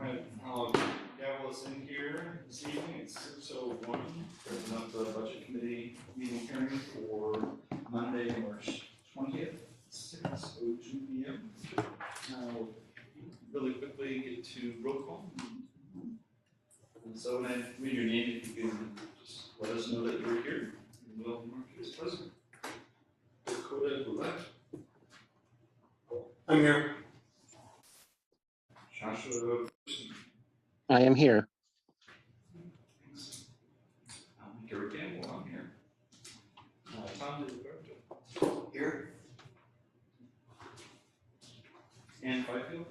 ahead. Gavel us in here this evening. It's 6:01. Open up the budget committee meeting hearing for Monday, March 20th, 6:02 p.m. Now, really quickly get to roll call. And so when I read your name, if you can just let us know that you're here. And we'll mark you as present. Dakota Boulette. I'm here. Joshua. I am here. Gary Campbell, I'm here. Tom DeRoberto. Here. Ann Fifield.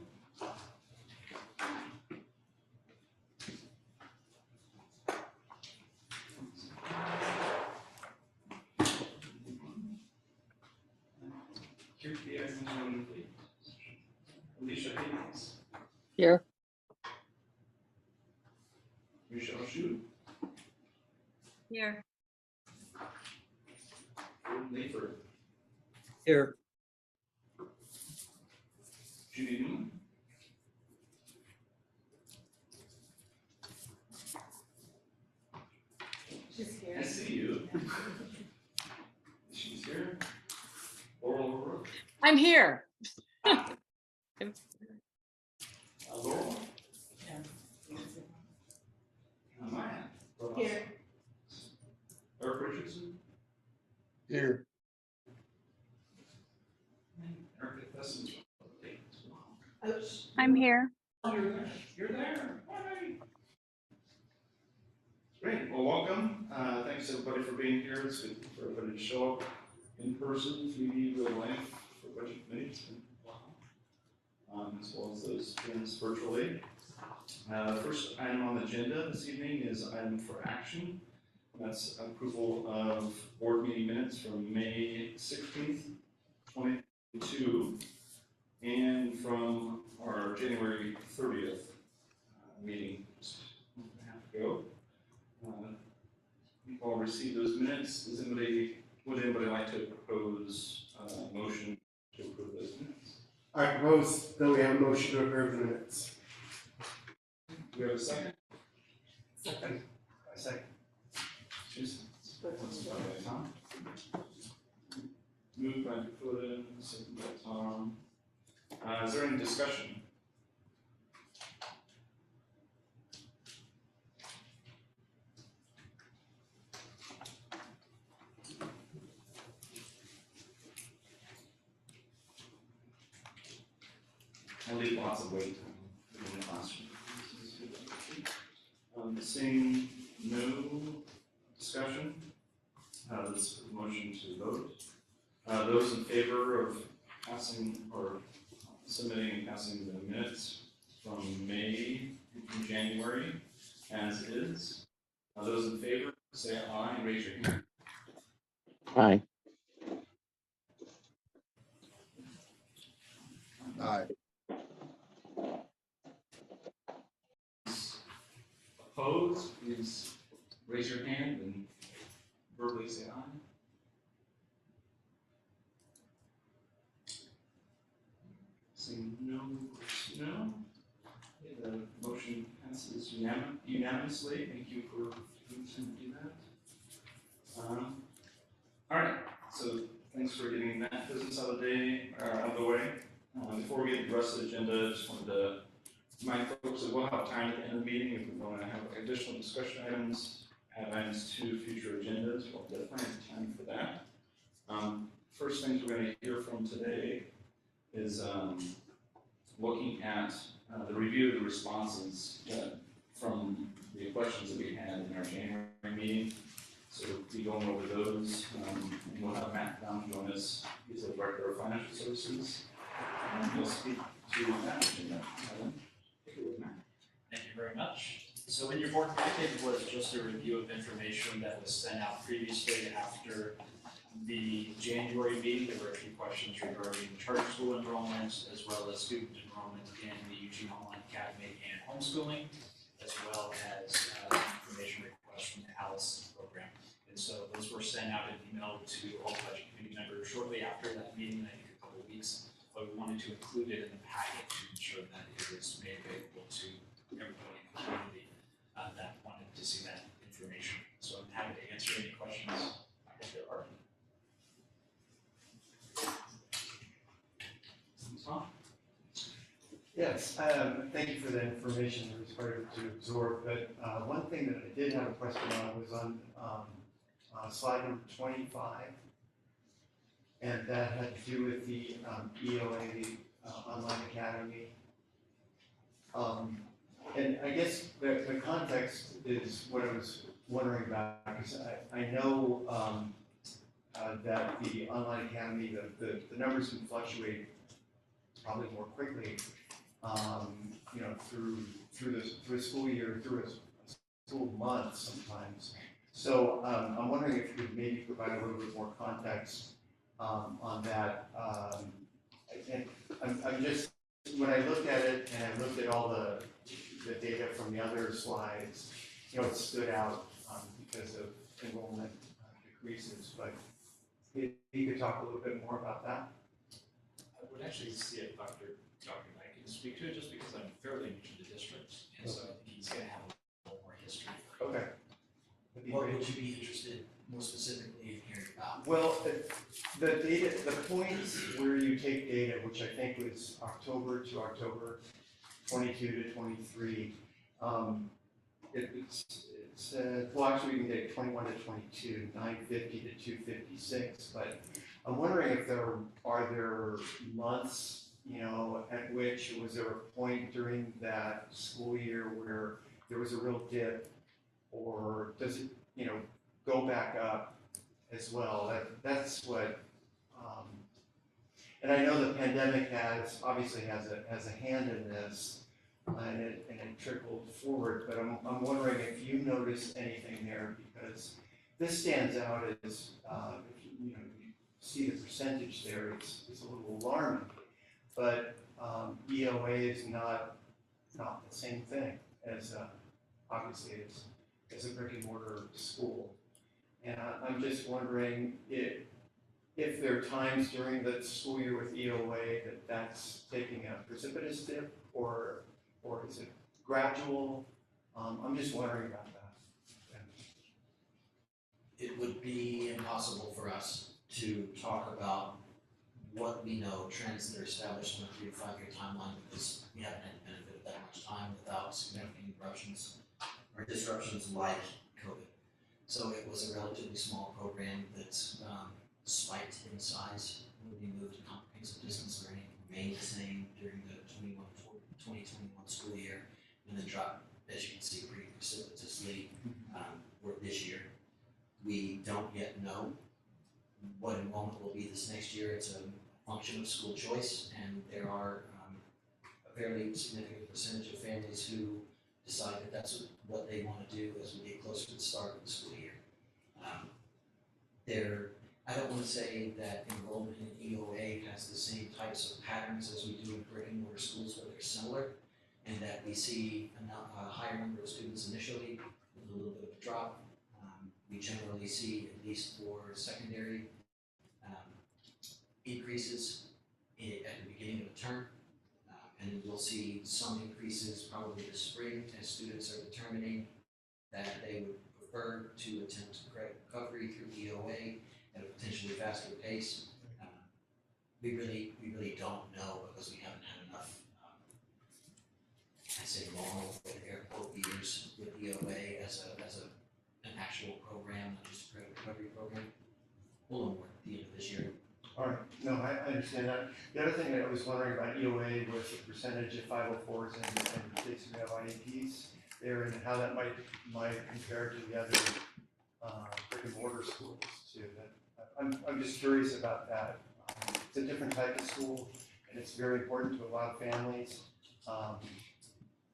Kirky Edmonds, Alicia Hayes. Here. Michelle Shu. Here. Gordon Lafer. Here. Judy Newman. She's here. I see you. She's here. Laurel O'Rourke. I'm here. Laurel. Maya. Here. Eric Richardson. Here. Eric Thesson. I'm here. Oh, you're there. You're there. Hi. Great. Well, welcome. Thanks everybody for being here. It's good for everybody to show up in person, 3D, real life for budget committee. It's been a while. As well as those friends virtually. The first item on the agenda this evening is item for action. That's approval of board meeting minutes from May 16th, 2022, and from our January 30th meeting just a month and a half ago. You've all received those minutes. Would anybody like to propose a motion to approve those minutes? I propose that we have a motion to approve the minutes. Do we have a second? Second. I second. Susan. Tom. Moved by Dakota, second by Tom. Is there any discussion? I'll leave lots of wait time in the classroom. Seeing no discussion, this motion to vote. Those in favor of passing or submitting and passing the minutes from May and January as is. Those in favor, say aye and raise your hand. Aye. Aye. Opposed, please raise your hand and verbally say aye. Seeing no. The motion passes unanimously. Thank you for doing that. All right, so thanks for getting that business out of the way. Before we get to the rest of the agenda, I just wanted to remind folks that we'll have time at the end of the meeting if we want to have additional discussion items, add items to future agendas. We'll definitely have time for that. First things we're going to hear from today is looking at the review of the responses from the questions that we had in our January meeting. So we'll be going over those. And we'll have Matt Brown join us. He's the Director of Financial Services. And he'll speak to that agenda. Take it away, Matt. Thank you very much. So in your board packet was just a review of information that was sent out previously after the January meeting. There were a few questions regarding charter school enrollment, as well as student enrollment in the Eugene Online Academy and homeschooling, as well as information requests from the ALICE program. And so those were sent out in email to all budget committee members shortly after that meeting, I think a couple of weeks. But we wanted to include it in the packet to ensure that it is made available to everybody in the community that wanted to see that information. So I'm happy to answer any questions if there are. Tom? Yes, thank you for that information. It was hard to absorb, but one thing that I did have a question on was on slide number 25. And that had to do with the EOA, the Online Academy. And I guess the context is what I was wondering about, because I know that the Online Academy, the numbers can fluctuate probably more quickly, you know, through the school year, through a school month sometimes. So I'm wondering if you could maybe provide a little bit more context on that. And I'm just, when I looked at it and I looked at all the data from the other slides, you know, it stood out because of enrollment decreases, but if you could talk a little bit more about that. I would actually see if Dr. Knight can speak to it, just because I'm fairly new to the district, and so I think he's going to have a little more history. Okay. That'd be What great. would you be interested more specifically in hearing about? Well, the data, the points where you take data, which I think was October to October, 22 to 23, it's well, actually we can take 21 to 22, 950 to 256, but I'm wondering if there are months, you know, at which was there a point during that school year where there was a real dip, or does it, you know, go back up as well? That's what, and I know the pandemic obviously has a hand in this, and it trickled forward, but I'm wondering if you noticed anything there, because this stands out as, if you know, you see the percentage there, it's a little alarming, but EOA is not the same thing as, obviously as a brick and mortar school. And I'm just wondering if there are times during the school year with EOA that's taking a precipitous dip, or is it gradual? I'm just wondering about that. It would be impossible for us to talk about what we know, trends that are established in a 3 to 5 year timeline, because we haven't had the benefit of that much time without significant interruptions or disruptions like COVID. So it was a relatively small program that spiked in size when we moved to comprehensive distance learning, remained the same during the 2021 school year, and then dropped, as you can see, pretty precipitously for this year. We don't yet know what enrollment will be this next year. It's a function of school choice, and there are a fairly significant percentage of families who decide that that's what they want to do as we get closer to the start of the school year. I don't want to say that enrollment in EOA has the same types of patterns as we do in brick and mortar schools, but they're similar, and that we see a higher number of students initially with a little bit of a drop. We generally see, at least for secondary, increases at the beginning of the term, and we'll see some increases probably this spring as students are determining that they would prefer to attempt credit recovery through EOA at a potentially faster pace. We really don't know, because we haven't had enough, I say normal with air quote years with EOA as an actual program, not just a credit recovery program. We'll know more at the end of this year. All right, no, I understand that. The other thing that I was wondering about EOA was the percentage of 504s and kids who have IEPs there, and how that might compare to the other brick and mortar schools too. I'm just curious about that. It's a different type of school, and it's very important to a lot of families.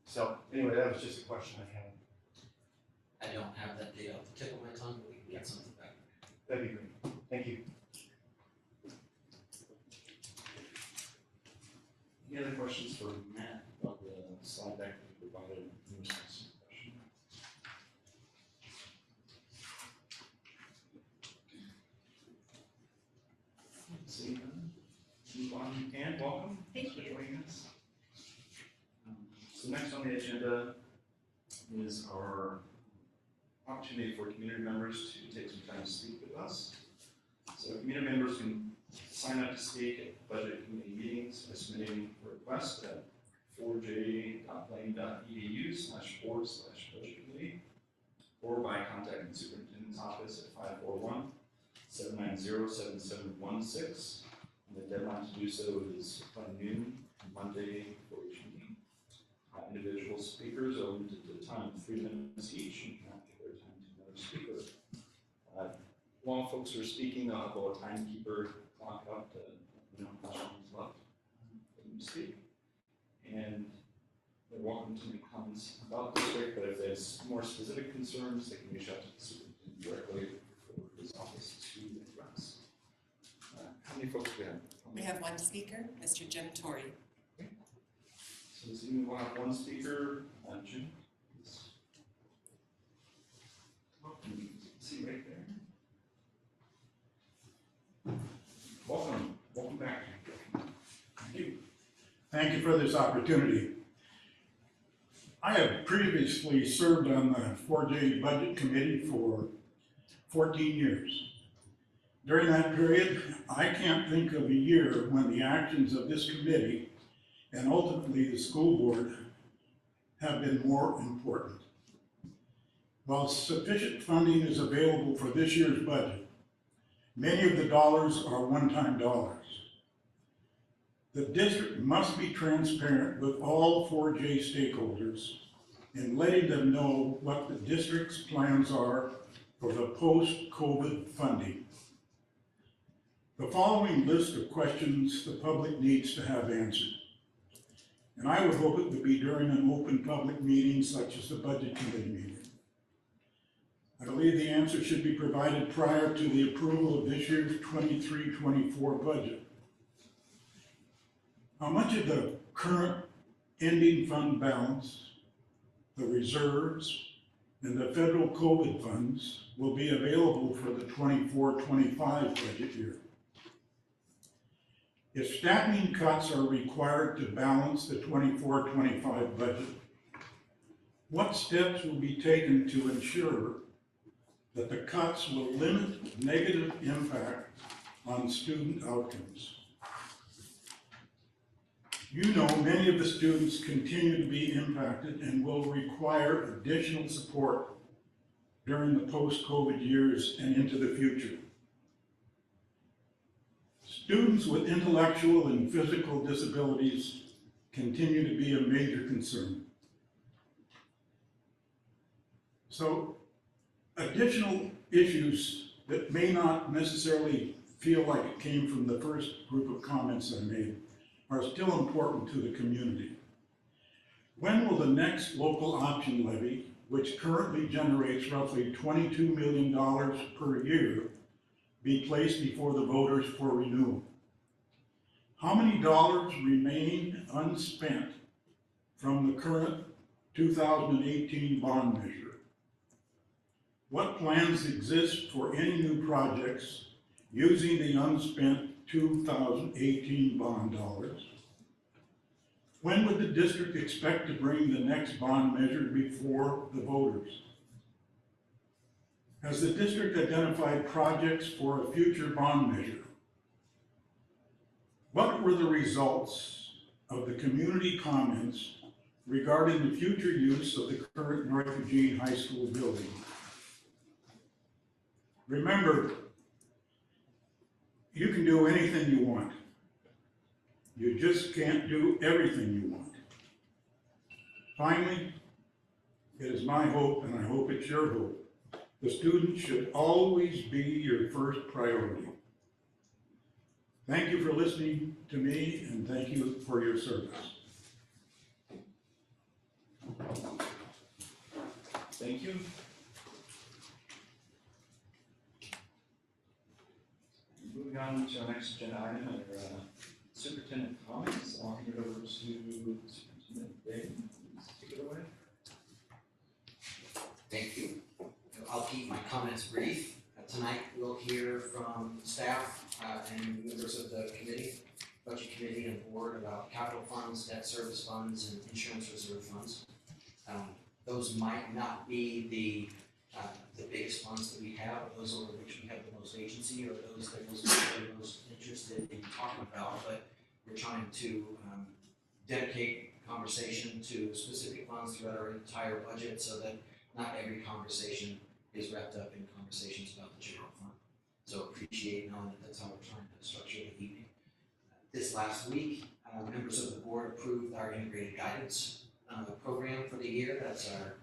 So anyway, that was just a question I had. I don't have that data off the tip of my tongue, but we can get something back. That'd be great. Thank you. Any other questions for Matt about the slide deck that we provided in the next question? See, move on, and welcome. Thank Thanks for you. joining us. So next on the agenda is our opportunity for community members to take some time to speak with us. So community members can sign up to speak at budget committee meetings by submitting a request at 4j.blaine.edu/board/budget committee, or by contacting the superintendent's office at 541-790-7716. And the deadline to do so is by noon on Monday for each meeting. Individual speakers are limited to a time of 3 minutes each and cannot give their time to another speaker. While folks are speaking, I'll have a timekeeper clock up to how much time is left for them to speak. And they're welcome to make comments about the district, but if there's more specific concerns, they can reach out to the superintendent directly for his office to address. How many folks do we have? We have one speaker, Mr. Jim Torrey. So this evening we'll have one speaker, Jim. Welcome, you can see right there. Welcome back. Thank you. Thank you for this opportunity. I have previously served on the 4J Budget Committee for 14 years. During that period, I can't think of a year when the actions of this committee and ultimately the school board have been more important. While sufficient funding is available for this year's budget, many of the dollars are one-time dollars. The district must be transparent with all 4J stakeholders in letting them know what the district's plans are for the post-COVID funding. The following list of questions the public needs to have answered. And I would hope it would be during an open public meeting such as the Budget Committee meeting. I believe the answer should be provided prior to the approval of this year's 23-24 budget. How much of the current ending fund balance, the reserves, and the federal COVID funds will be available for the 24-25 budget year? If staffing cuts are required to balance the 24-25 budget, what steps will be taken to ensure that the cuts will limit negative impact on student outcomes? You know, many of the students continue to be impacted and will require additional support during the post-COVID years and into the future. Students with intellectual and physical disabilities continue to be a major concern. So, additional issues that may not necessarily feel like it came from the first group of comments I made are still important to the community. When will the next local option levy, which currently generates roughly $22 million per year, be placed before the voters for renewal? How many dollars remain unspent from the current 2018 bond measure? What plans exist for any new projects using the unspent 2018 bond dollars? When would the district expect to bring the next bond measure before the voters? Has the district identified projects for a future bond measure? What were the results of the community comments regarding the future use of the current North Eugene High School building? Remember, you can do anything you want. You just can't do everything you want. Finally, it is my hope, and I hope it's your hope, the student should always be your first priority. Thank you for listening to me, and thank you for your service. Thank you. Moving on to our next agenda item, our superintendent comments. I'll hand it over to Superintendent Dave. Please take it away. Thank you. I'll keep my comments brief. Tonight, we'll hear from staff and members of the committee, budget committee and board about capital funds, debt service funds, and insurance reserve funds. Those might not be the biggest funds that we have, those over which we have the most agency, or those that we're most interested in talking about, but we're trying to dedicate conversation to specific funds throughout our entire budget so that not every conversation is wrapped up in conversations about the general fund. So appreciate knowing that that's how we're trying to structure the evening. This last week, members of the board approved our integrated guidance program for the year. That's our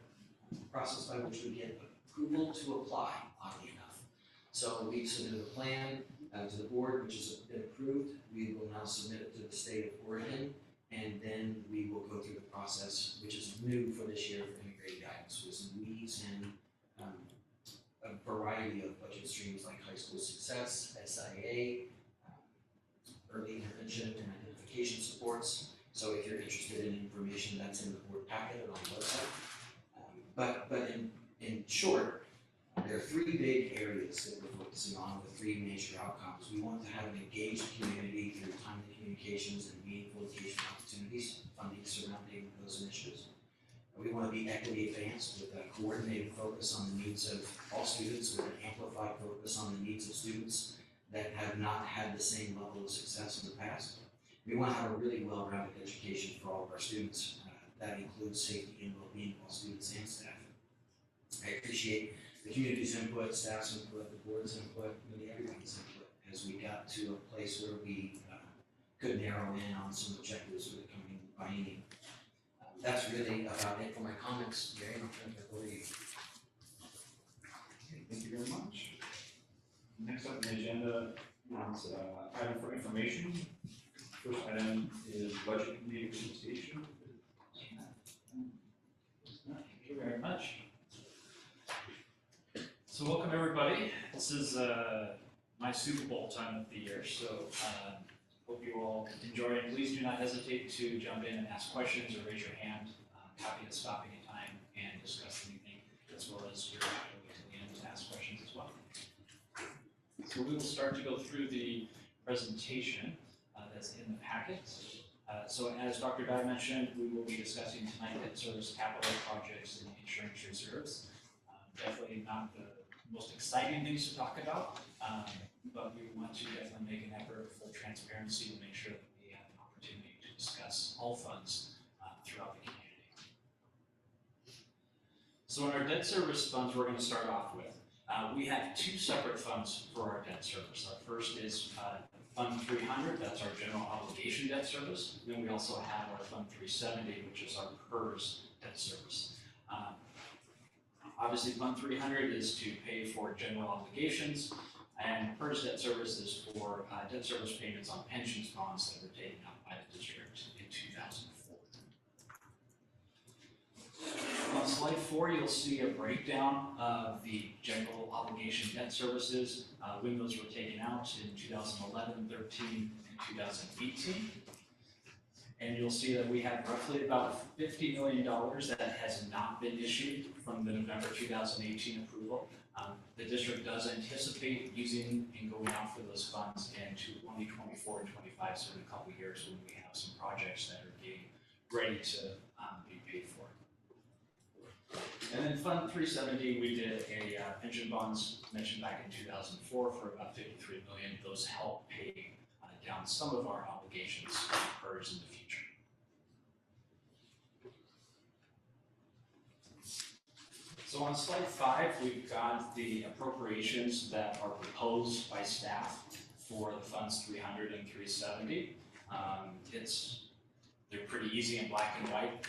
process by which we get approval to apply, oddly enough. So we've submitted a plan to the board, which has been approved. We will now submit it to the state of Oregon, and then we will go through the process, which is new for this year for integrated guidance, with some weeds and a variety of budget streams like high school success, SIA, early intervention and identification supports. So if you're interested in information, that's in the board packet and on the website. But in short, there are three big areas that we're focusing on with three major outcomes. We want to have an engaged community through timely communications and meaningful engagement opportunities, funding surrounding those initiatives. We want to be equity advanced with a coordinated focus on the needs of all students, with an amplified focus on the needs of students that have not had the same level of success in the past. We want to have a really well-rounded education for all of our students. That includes safety and well-being of all students and staff. I appreciate the community's input, staff's input, the board's input, really everybody's input, as we got to a place where we could narrow in on some objectives for the coming biennium. That's really about it for my comments. Gary, I'll turn it over to you. Okay, thank you very much. Next up on the agenda is item for information. First item is budget committee presentation. Thank you very much. So welcome everybody. This is my Super Bowl time of the year, so hope you all enjoy it. Please do not hesitate to jump in and ask questions or raise your hand. I'm happy to stop anytime and discuss anything, as well as you're happy to the end to ask questions as well. So we will start to go through the presentation that's in the packet. So as Dr. Dye mentioned, we will be discussing tonight debt service capital projects and insurance reserves. Definitely not the most exciting things to talk about, but we want to definitely make an effort for transparency to make sure that we have an opportunity to discuss all funds throughout the community. So in our debt service funds, we're going to start off with, we have two separate funds for our debt service. Our first is Fund 300, that's our general obligation debt service. Then we also have our Fund 370, which is our PERS debt service. Obviously, Fund 300 is to pay for general obligations, and PERS debt service is for debt service payments on pensions bonds that were taken out by the district in 2004. On slide 4, you'll see a breakdown of the general obligation debt services, when those were taken out in 2011, 13, and 2018. And you'll see that we have roughly about $50 million that has not been issued from the November 2018 approval. The district does anticipate using and going out for those funds in 2024 and 25, so in a couple of years when we have some projects that are getting ready to be paid for. And then Fund 370, we did a pension bonds mentioned back in 2004 for about $53 million. Those help pay down some of our obligations for PERS in the future. So on slide 5, we've got the appropriations that are proposed by staff for the funds 300 and 370. They're pretty easy in black and white.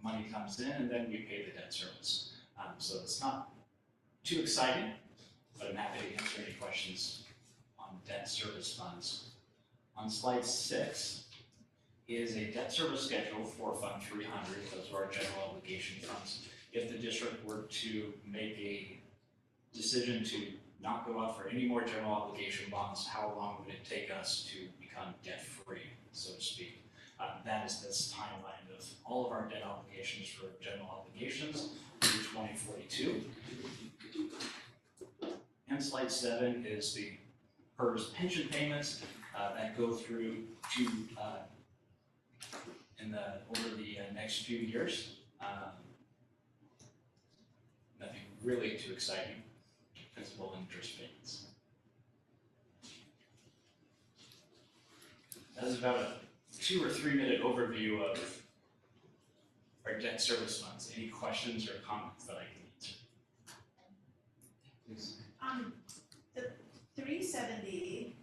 Money comes in and then we pay the debt service. So it's not too exciting, but I'm happy to answer any questions on debt service funds. On slide 6 is a debt service schedule for Fund 300. Those are our general obligation funds. If the district were to make a decision to not go out for any more general obligation bonds, how long would it take us to become debt-free, so to speak? That is this timeline of all of our debt obligations for general obligations through 2042. And slide 7 is the PERS pension payments that go through to over the next few years. really too exciting, principal and interest payments. That's about a 2 or 3 minute overview of our debt service funds. Any questions or comments that I can answer? Please. The 370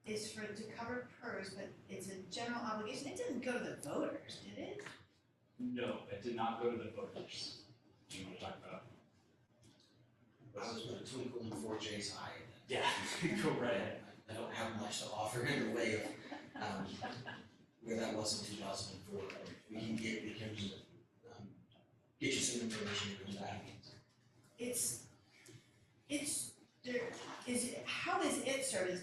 is to cover PERS, but it's a general obligation. It didn't go to the voters, did it? No, it did not go to the voters. Do you want to talk about? I was gonna twinkle in 4J's eye. Yeah, go right ahead. I don't have much to offer in the way of, where that was in 2004. We can get you some information and come back. How does it serve as,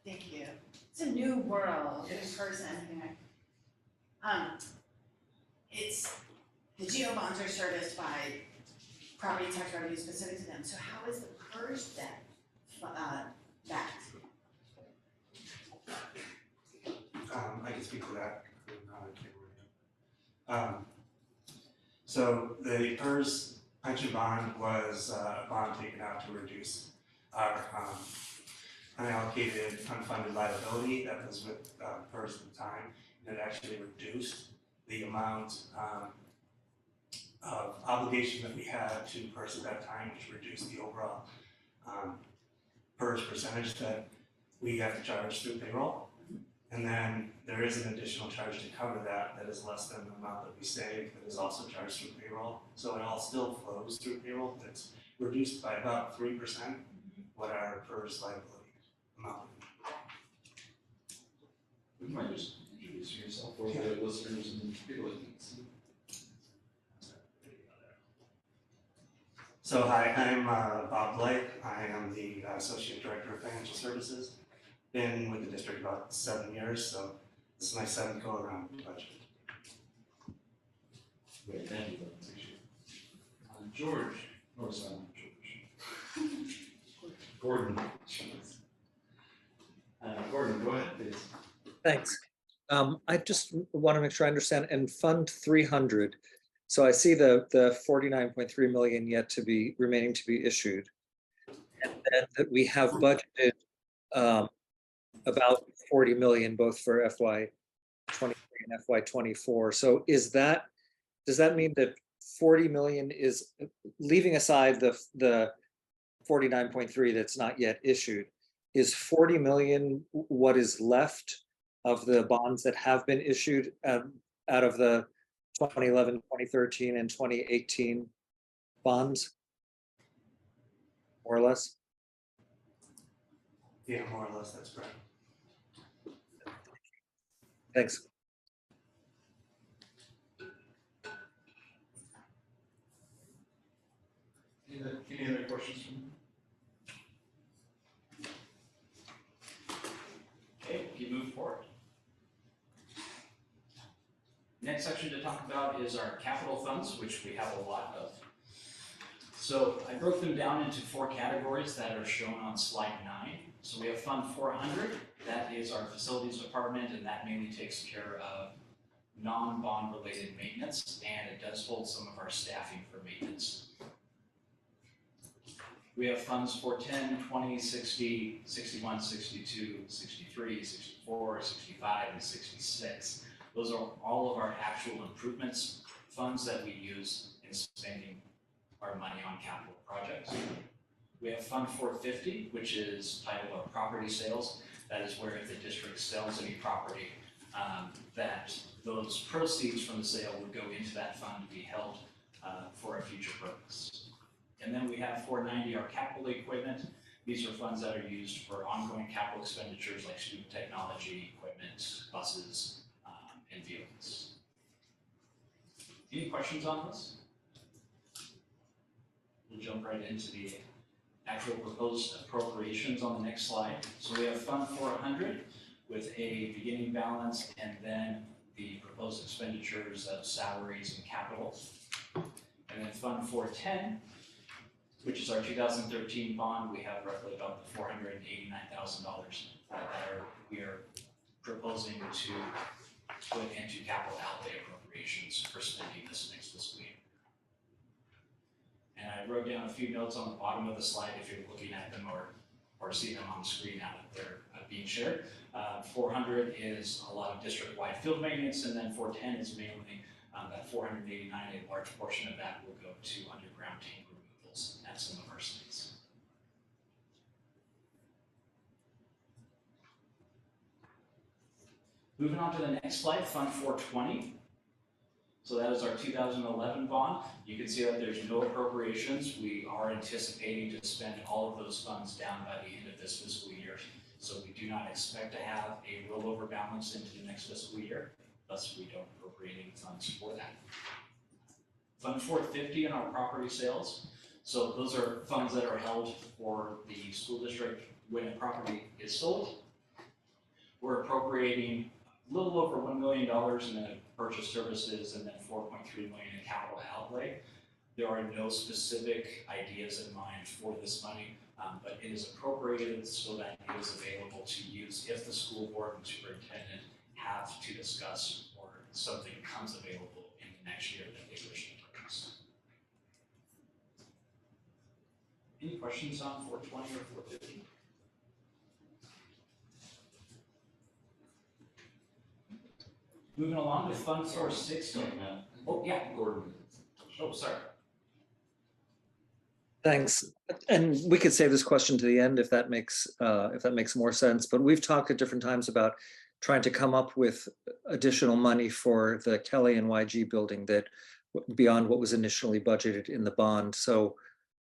thank you. It's a new world in person. The GO bonds are serviced by property tax revenue specific to them. So how is the PERS debt backed? I can speak to that. So the PERS pension bond was a bond taken out to reduce our unallocated unfunded liability that was with PERS at the time. And it actually reduced the amount of obligation that we had to PERS at that time, which reduced the overall PERS percentage that we have to charge through payroll. And then there is an additional charge to cover that is less than the amount that we save that is also charged through payroll. So it all still flows through payroll. It's reduced by about 3% what our PERS liability amount. Would you mind just introducing yourself for the listeners and people that can see? So hi, I'm Bob Blake. I am the Associate Director of Financial Services. Been with the district about 7 years, so this is my 7th go around with the budget. Great, thank you. Appreciate it. George, or sorry, George. Gordon. Gordon, go ahead, please. Thanks. I just want to make sure I understand. And Fund 300. So I see the 49.3 million yet to be remaining to be issued, and then that we have budgeted about 40 million both for FY 23 and FY 24. So does that mean that 40 million is, leaving aside the 49.3 that's not yet issued, is 40 million what is left of the bonds that have been issued out of the 2011, 2013, and 2018 bonds, more or less? Yeah, more or less, that's correct. Thanks. Any other questions from you? Okay, we can move forward. Next section to talk about is our capital funds, which we have a lot of. So I broke them down into 4 categories that are shown on slide 9. So we have Fund 400, that is our facilities department, and that mainly takes care of non-bond related maintenance, and it does hold some of our staffing for maintenance. We have funds 410, 20, 60, 61, 62, 63, 64, 65, and 66. Those are all of our actual improvements funds that we use in spending our money on capital projects. We have Fund 450, which is titled our property sales. That is where if the district sells any property, that those proceeds from the sale would go into that fund to be held for a future purpose. And then we have 490, our capital equipment. These are funds that are used for ongoing capital expenditures like student technology, equipment, buses, and vehicles. Any questions on this? We'll jump right into the actual proposed appropriations on the next slide. So we have Fund 400 with a beginning balance and then the proposed expenditures of salaries and capital. And then Fund 410, which is our 2013 bond, we have roughly about the $489,000 we are proposing to put into capital outlay appropriations for spending this next fiscal year. And I wrote down a few notes on the bottom of the slide if you're looking at them or see them on the screen now that they're being shared. 400 is a lot of district-wide field maintenance, and then 410 is mainly that 489, a large portion of that will go to underground tank removals at some of our sites. Moving on to the next slide, Fund 420. So that is our 2011 bond. You can see that there's no appropriations. We are anticipating to spend all of those funds down by the end of this fiscal year. So we do not expect to have a rollover balance into the next fiscal year. Thus, we don't appropriate any funds for that. Fund 450 in our property sales. So those are funds that are held for the school district when a property is sold. We're appropriating a little over $1 million in the purchase services and then $4.3 million in capital outlay. There are no specific ideas in mind for this money, but it is appropriated so that it is available to use if the school board and superintendent have to discuss or something becomes available in the next year that they wish to purchase. Any questions on 420 or 450? Moving along to Fund 460. Oh, yeah, Gordon. Oh, sorry. Thanks. And we could save this question to the end if that makes more sense. But we've talked at different times about trying to come up with additional money for the Kelly and YG building that beyond what was initially budgeted in the bond. So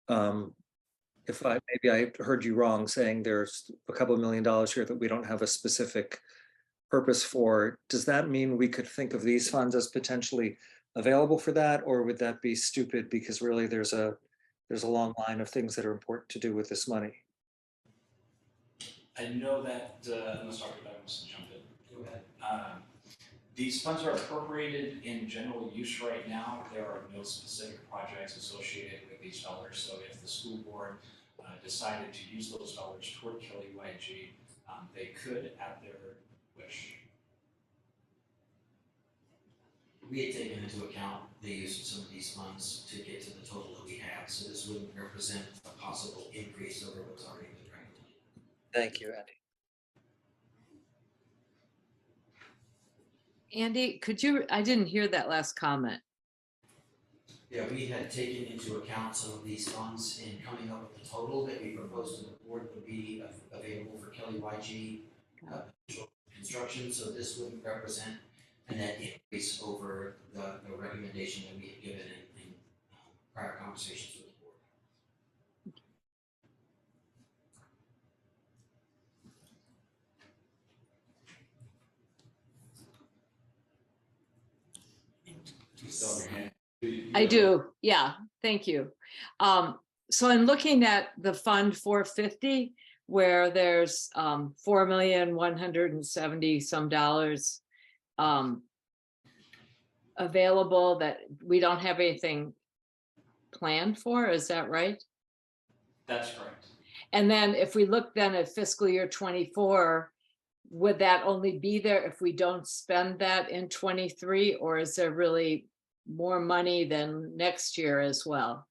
maybe I heard you wrong saying there's a couple of $1 million here that we don't have a specific purpose for. Does that mean we could think of these funds as potentially available for that, or would that be stupid because really there's a long line of things that are important to do with this money? I know that, unless Dr. Beck wants to jump in. Go ahead. These funds are appropriated in general use right now. There are no specific projects associated with these dollars. So if the school board decided to use those dollars toward Kelly YG, they could at their wish. We had taken into account the use of some of these funds to get to the total that we have, so this wouldn't represent a possible increase over what's already been regulated. Thank you, Andy, I didn't hear that last comment. Yeah, we had taken into account some of these funds in coming up with the total that we proposed to the board would be available for Kelly YG construction, so this wouldn't represent a net increase over the recommendation that we had given in prior conversations with the board. I do, yeah, thank you. So in looking at the Fund 450, where there's $4,170,000 some dollars available that we don't have anything planned for, is that right? That's correct. And then if we look then at fiscal year 24, would that only be there if we don't spend that in 23, or is there really more money than next year as well?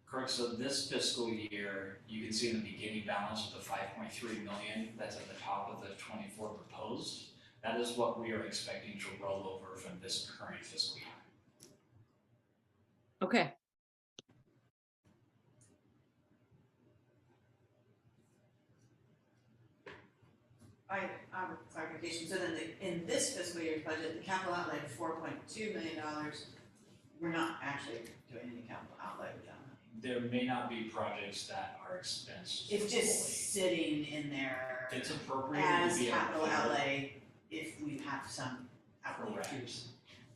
Correct. So this fiscal year, you can see in the beginning balance of the 5.3 million that's at the top of the 24 proposed. That is what we are expecting to roll over from this current fiscal year. Okay. I have a clarification. So then in this fiscal year's budget, the capital outlay of $4.2 million, we're not actually doing any capital outlay with that money. There may not be projects that are expensed. It's just fully. sitting in there It's appropriate to as be capital allocated. outlay if we have some outlay. Correct.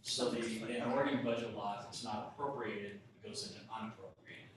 So in Oregon budget law, if it's not appropriated, it goes into unappropriated.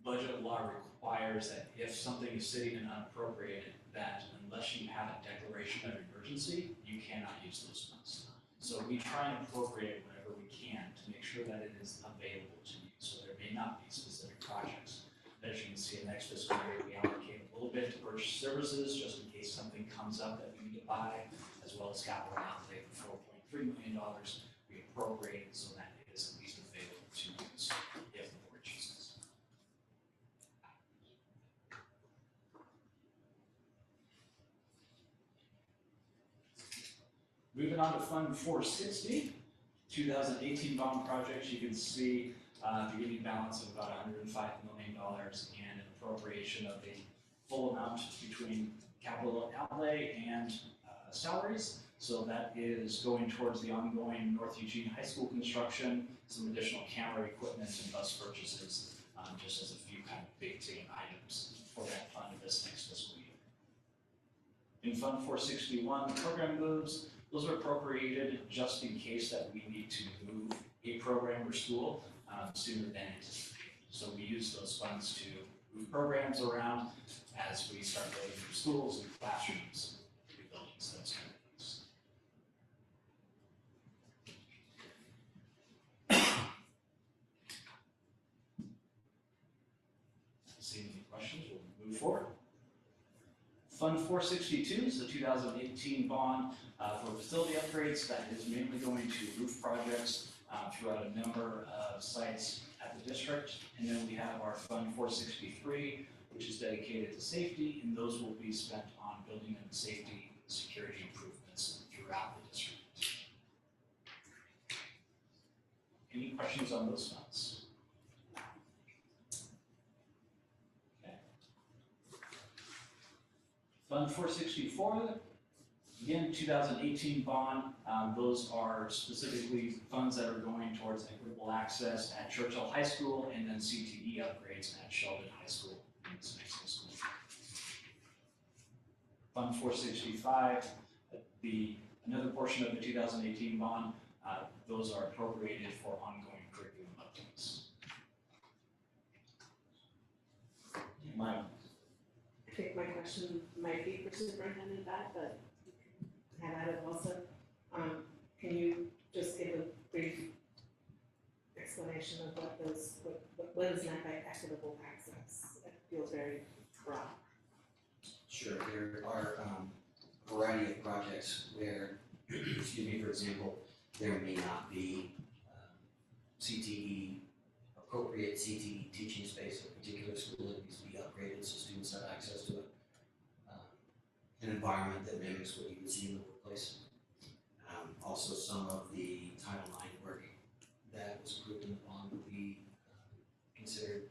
Budget law requires that if something is sitting in unappropriated, that unless you have a declaration of emergency, you cannot use those funds. So we try and appropriate whatever we can to make sure that it is available to you. So there may not be specific projects. As you can see, in next fiscal year, we allocate a little bit to purchase services just in case something comes up that we need to buy, as well as capital outlay for $4.3 million. We appropriate so that it is at least if the board chooses. Moving on to Fund 460, 2018 bond projects, you can see beginning balance of about $105 million and an appropriation of the full amount between capital outlay and salaries. So that is going towards the ongoing North Eugene High School construction, some additional camera equipment and bus purchases, just as a few kind of big ticket items for that fund this next fiscal year. In Fund 461, the program moves, those are appropriated just in case that we need to move a program or school sooner than anticipated. So we use those funds to move programs around as we start building new schools and classrooms, new buildings, those kind of things. Seeing any questions, we'll move forward. Fund 462 is the 2018 bond for facility upgrades that is mainly going to roof projects throughout a number of sites at the district. And then we have our Fund 463, which is dedicated to safety, and those will be spent on building and safety and security improvements throughout the district. Any questions on those funds? Fund 464, again, 2018 bond. Those are specifically funds that are going towards equitable access at Churchill High School and then CTE upgrades at Sheldon High School in this next fiscal year. Fund 465, another portion of the 2018 bond, those are appropriated for ongoing curriculum updates. Mike. I think my question might be for Superintendent that, but have at it also. Can you just give a brief explanation of what is meant by equitable access? It feels very broad. Sure, there are a variety of projects where, excuse me, for example, there may not be CTE, appropriate CTE teaching space at a particular school that needs to be upgraded so students have access to it. An environment that mimics what you would see in the workplace. Also, some of the Title IX work that was approved in the bond would be considered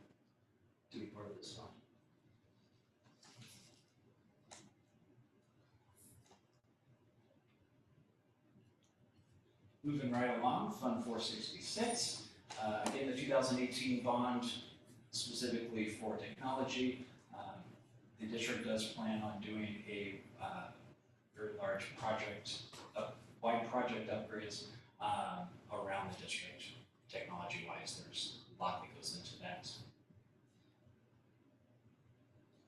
to be part of this fund. Moving right along, Fund 466. Again, the 2018 bond specifically for technology. The district does plan on doing a very large project, wide project upgrades around the district. Technology-wise, there's a lot that goes into that.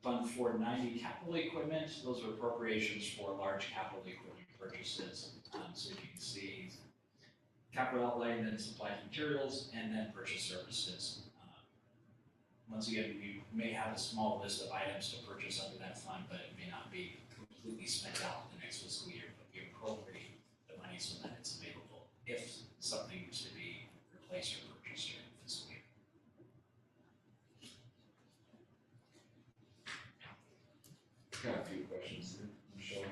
Fund 490 capital equipment, those are appropriations for large capital equipment purchases. So you can see capital outlay, and then supplies materials, and then purchase services. Once again, we may have a small list of items to purchase under that fund, but it may not be completely spent out the next fiscal year, but we appropriate the money so that it's available if something was to be replaced or purchased during the fiscal year. Got a few questions here, Michelle.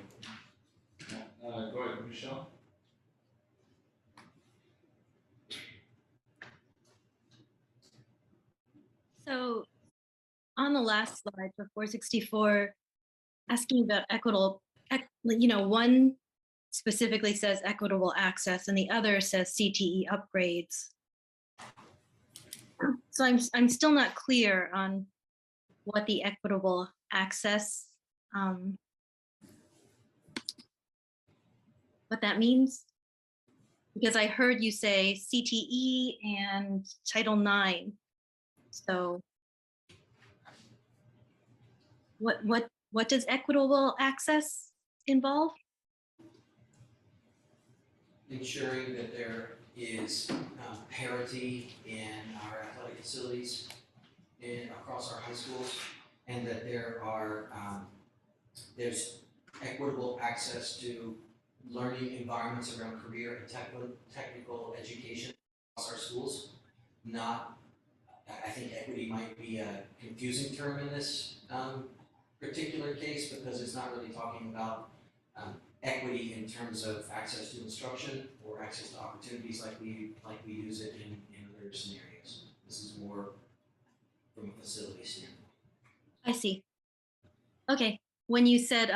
Go ahead, Michelle. So on the last slide for 464, asking about equitable, one specifically says equitable access and the other says CTE upgrades. So I'm still not clear on what the equitable access, what that means. Because I heard you say CTE and Title IX. So what does equitable access involve? Ensuring that there is parity in our athletic facilities across our high schools, and that there's equitable access to learning environments around career and technical education across our schools, not I think equity might be a confusing term in this particular case because it's not really talking about equity in terms of access to instruction or access to opportunities like we use it in other scenarios. This is more from a facility standpoint. I see. Okay, when you said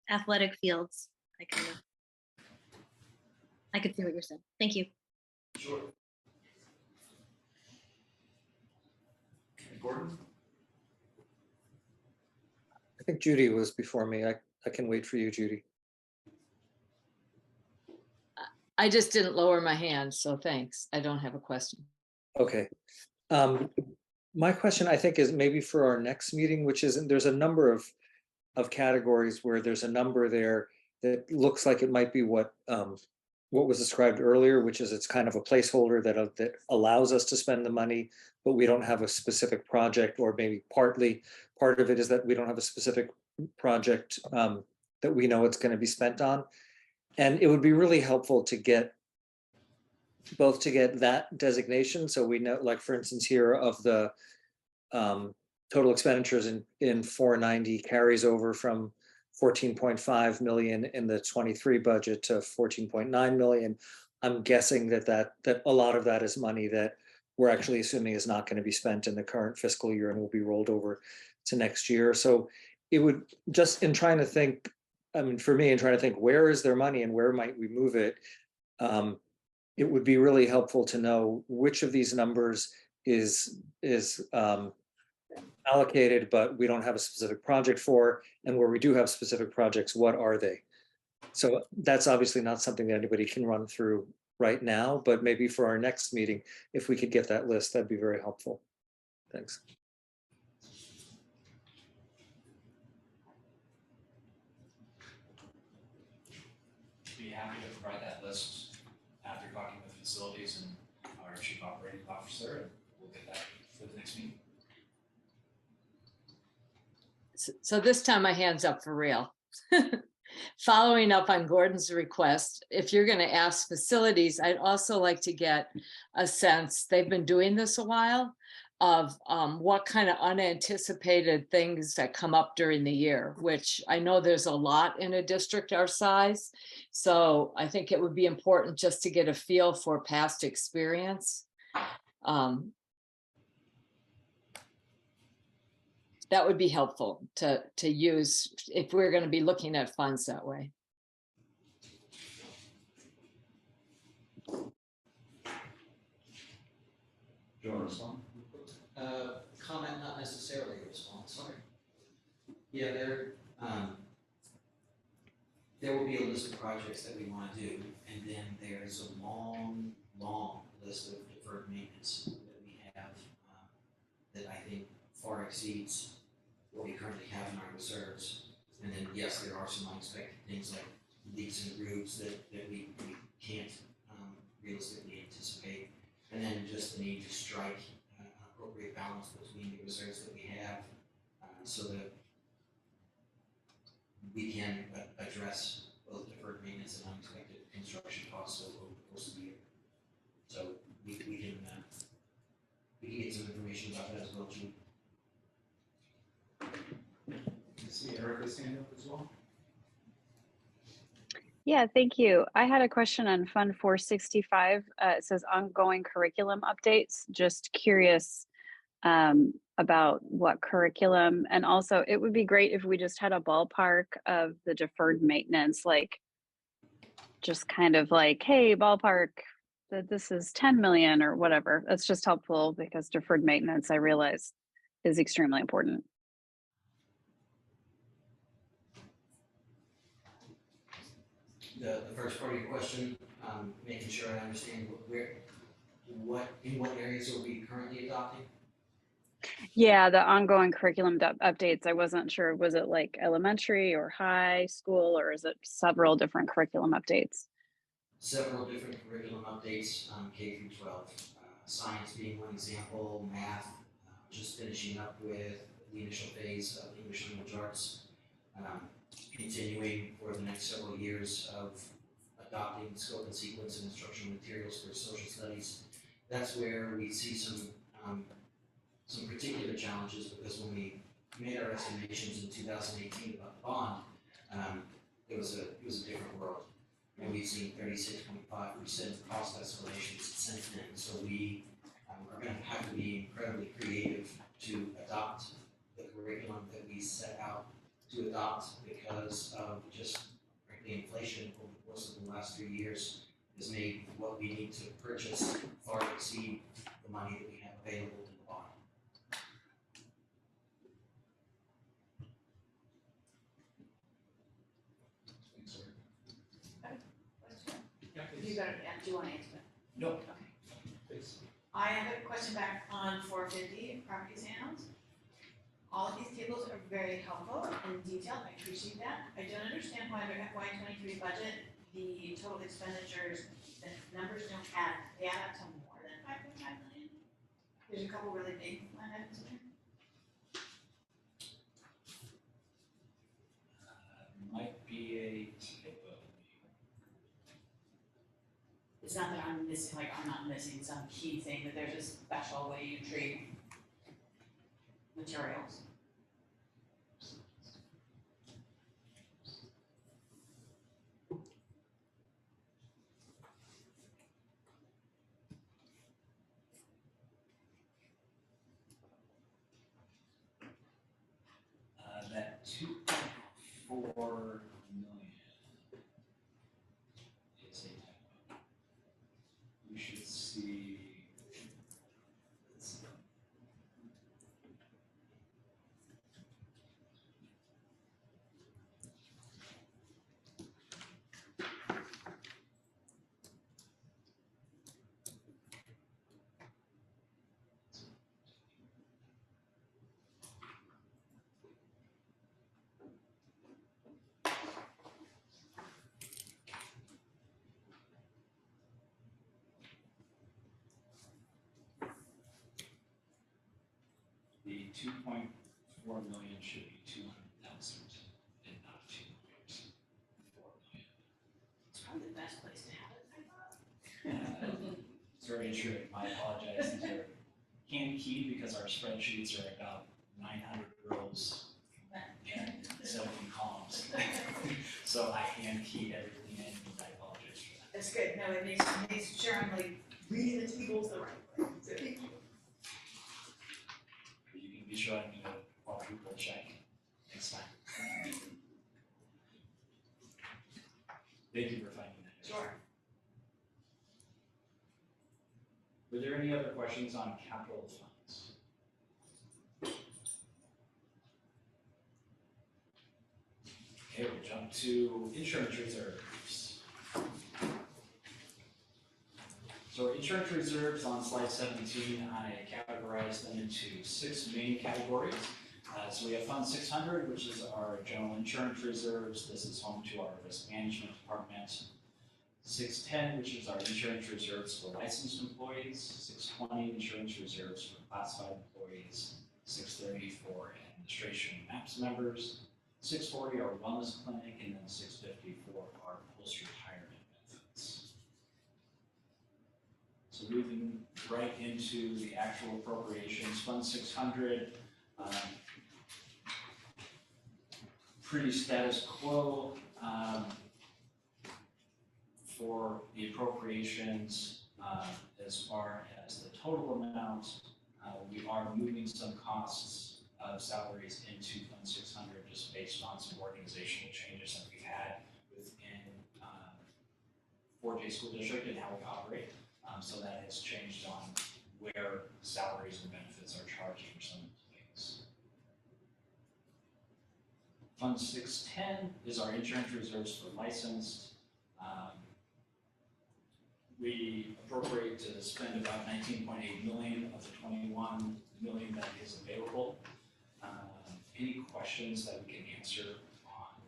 athletic fields, I could see what you're saying. Thank you. Sure. Okay, Gordon? I think Judy was before me. I can wait for you, Judy. I just didn't lower my hand, so thanks. I don't have a question. Okay. My question, I think, is maybe for our next meeting, which is there's a number of categories where there's a number there that looks like it might be what was described earlier, which is it's kind of a placeholder that allows us to spend the money, but we don't have a specific project, or maybe part of it is that we don't have a specific project that we know it's going to be spent on. And it would be really helpful to get that designation, so we know, like for instance here, of the total expenditures in 490 carries over from 14.5 million in the 23 budget to 14.9 million. I'm guessing that a lot of that is money that we're actually assuming is not going to be spent in the current fiscal year and will be rolled over to next year. So it would, just in trying to think, I mean, for me, in trying to think where is their money and where might we move it, it would be really helpful to know which of these numbers is allocated, but we don't have a specific project for, and where we do have specific projects, what are they? So that's obviously not something that anybody can run through right now, but maybe for our next meeting, if we could get that list, that'd be very helpful. Thanks. Be happy to provide that list after talking with facilities and our chief operating officer, and we'll get that for the next meeting. So this time my hand's up for real. Following up on Gordon's request, if you're going to ask facilities, I'd also like to get a sense, they've been doing this a while, of what kind of unanticipated things that come up during the year, which I know there's a lot in a district our size. So I think it would be important just to get a feel for past experience. That would be helpful to use if we're going to be looking at funds that way. Do you want to respond? Comment, not necessarily a response. Sorry. Yeah, there will be a list of projects that we want to do, and then there's a long, long list of deferred maintenance that we have that I think far exceeds what we currently have in our reserves. And then, yes, there are some unexpected things like leaks and roofs that we can't realistically anticipate. And then just the need to strike an appropriate balance between the reserves that we have so that we can address both deferred maintenance and unexpected construction costs over the course of the year. So we can get some information about that as well, too. I see Erica's hand up as well. Yeah, thank you. I had a question on Fund 465. It says ongoing curriculum updates. Just curious about what curriculum, and also it would be great if we just had a ballpark of the deferred maintenance, like just kind of like, hey, ballpark, that this is 10 million or whatever. That's just helpful because deferred maintenance, I realize, is extremely important. The first part of your question, making sure I understand in what areas are we currently adopting? Yeah, the ongoing curriculum updates. I wasn't sure, was it like elementary or high school, or is it several different curriculum updates? Several different curriculum updates, K through 12. Science being one example, math, just finishing up with the initial phase of English language arts, continuing for the next several years of adopting scope and sequence and instructional materials for social studies. That's where we see some some particular challenges, because when we made our estimations in 2018 about the bond, it was a different world. And we've seen 36.5% cost escalations since then. So we are going to have to be incredibly creative to adopt the curriculum that we set out to adopt, because of just frankly inflation over the course of the last 3 years has made what we need to purchase far exceed the money that we have available in the bond. You got it, do you want to answer that? No. Okay. I have a question back on 450, property sales. All of these tables are very helpful and detailed, I appreciate that. I don't understand why the FY '23 budget, the total expenditures, the numbers don't they add up to more than 5.5 million? There's a couple really big line items in there. Might be a typo. It's not that I'm missing, like, I'm not missing some key thing, but there's a special way you treat materials. That 2.4 million is a typo. You should see. The 2.4 million should be 200,000 and not 2.4 million. It's probably the best place to have it, I thought. It's very intriguing. I apologize. These are hand keyed because our spreadsheets are about 900 rows and 17 columns. So I hand keyed everything in, and I apologize for that. That's good, no, it makes sure I'm like reading the tables the right way, so thank you. You can be sure I'm going to quadruple check next time. Thank you for finding that. Sure. Were there any other questions on capital funds? Okay, we'll jump to insurance reserves. So insurance reserves on slide 17, I categorized them into 6 main categories. So we have Fund 600, which is our general insurance reserves. This is home to our risk management department. 610, which is our insurance reserves for licensed employees. 620, insurance reserves for classified employees. 630 for administration and MAPS members. 640 our wellness clinic, and then 650 for our post-retirement benefits. So moving right into the actual appropriations, Fund 600, pretty status quo for the appropriations as far as the total amount. We are moving some costs of salaries into Fund 600 just based on some organizational changes that we've had within 4J School District and how we operate. So that has changed on where salaries and benefits are charged for some employees. Fund 610 is our insurance reserves for licensed. We appropriate to spend about 19.8 million of the 21 million that is available. Any questions that we can answer on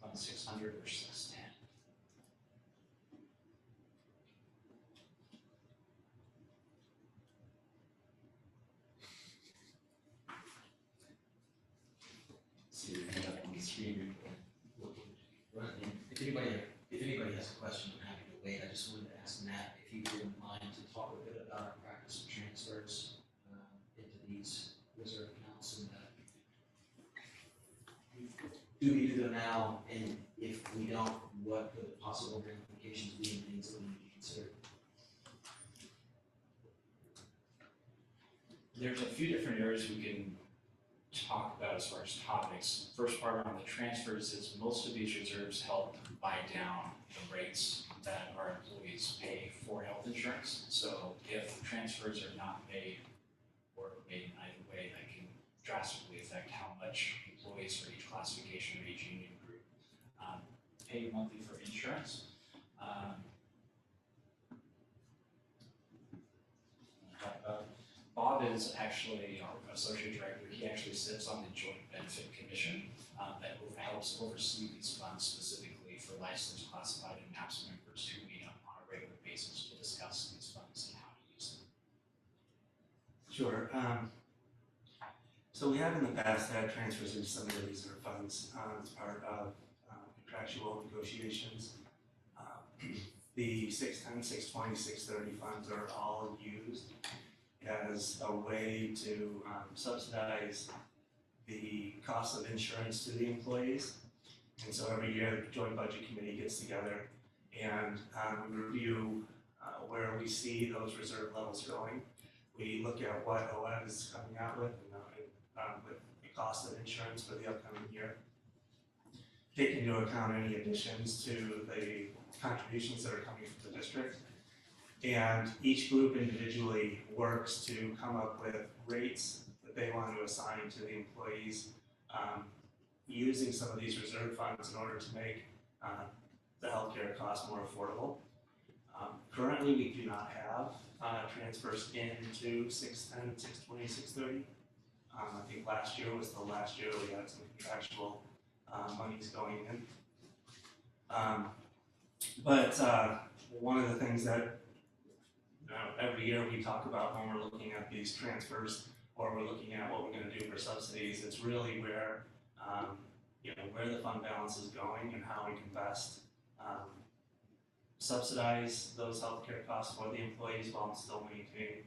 Fund 600 or 610? See, we have it on the screen. If anybody has a question, I'm happy to wait. I just wanted to ask Matt if he wouldn't mind to talk a bit about our practice of transfer. do we do them now, and if we don't, what could the possible ramifications be and things that we need to consider? There's a few different areas we can talk about as far as topics. First part on the transfers is most of these reserves help buy down the rates that our employees pay for health insurance. So if transfers are not made or made in either way, that can drastically affect how much employees for each classification or each union group pay monthly for insurance. Bob is actually our associate director. He actually sits on the Joint Benefit Commission that helps oversee these funds specifically for licensed, classified, and MAPS members who meet up on a regular basis to discuss these funds and how to use them. Sure. So we have in the past had transfers into some of the reserve funds as part of contractual negotiations. The 610, 620, 630 funds are all used as a way to subsidize the cost of insurance to the employees. And so every year the Joint Budget Committee gets together and we review where we see those reserve levels going. We look at what OEB is coming out with with the cost of insurance for the upcoming year. Take into account any additions to the contributions that are coming from the district. And each group individually works to come up with rates that they want to assign to the employees using some of these reserve funds in order to make the healthcare costs more affordable. Currently, we do not have transfers into 610, 620, 630. I think last year was the last year we had some contractual monies going in. But one of the things that every year we talk about when we're looking at these transfers or we're looking at what we're going to do for subsidies, it's really where where the fund balance is going and how we can best subsidize those healthcare costs for the employees while still maintaining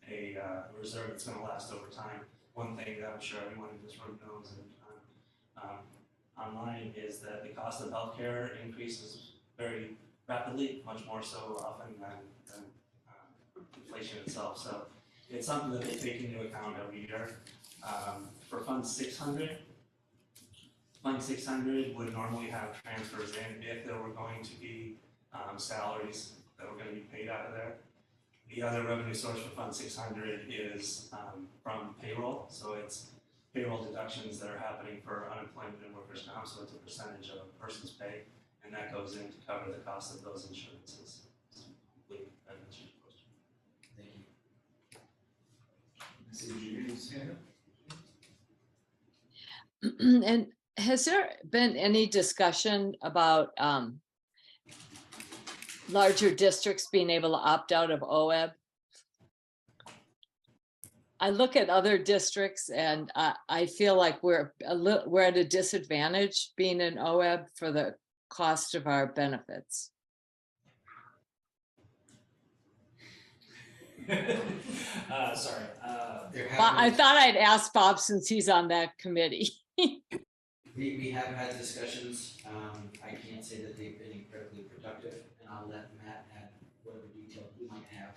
a reserve that's going to last over time. One thing that I'm sure everyone in this room knows and online is that the cost of healthcare increases very rapidly, much more so often than inflation itself. So it's something that they take into account every year. For Fund 600, Fund 600 would normally have transfers in if there were going to be salaries that were going to be paid out of there. The other revenue source for Fund 600 is from payroll. So it's payroll deductions that are happening for unemployment and workers' comp. So it's a percentage of a person's pay, and that goes in to cover the cost of those insurances. Hopefully that answers your question. Thank you. I see Eugene's hand up. And has there been any discussion about larger districts being able to opt out of OEB? I look at other districts and I feel like we're at a disadvantage being an OEB for the cost of our benefits. Sorry. I thought I'd ask Bob since he's on that committee. We have had discussions. I can't say that they've been incredibly productive, and I'll let Matt add whatever detail he might have.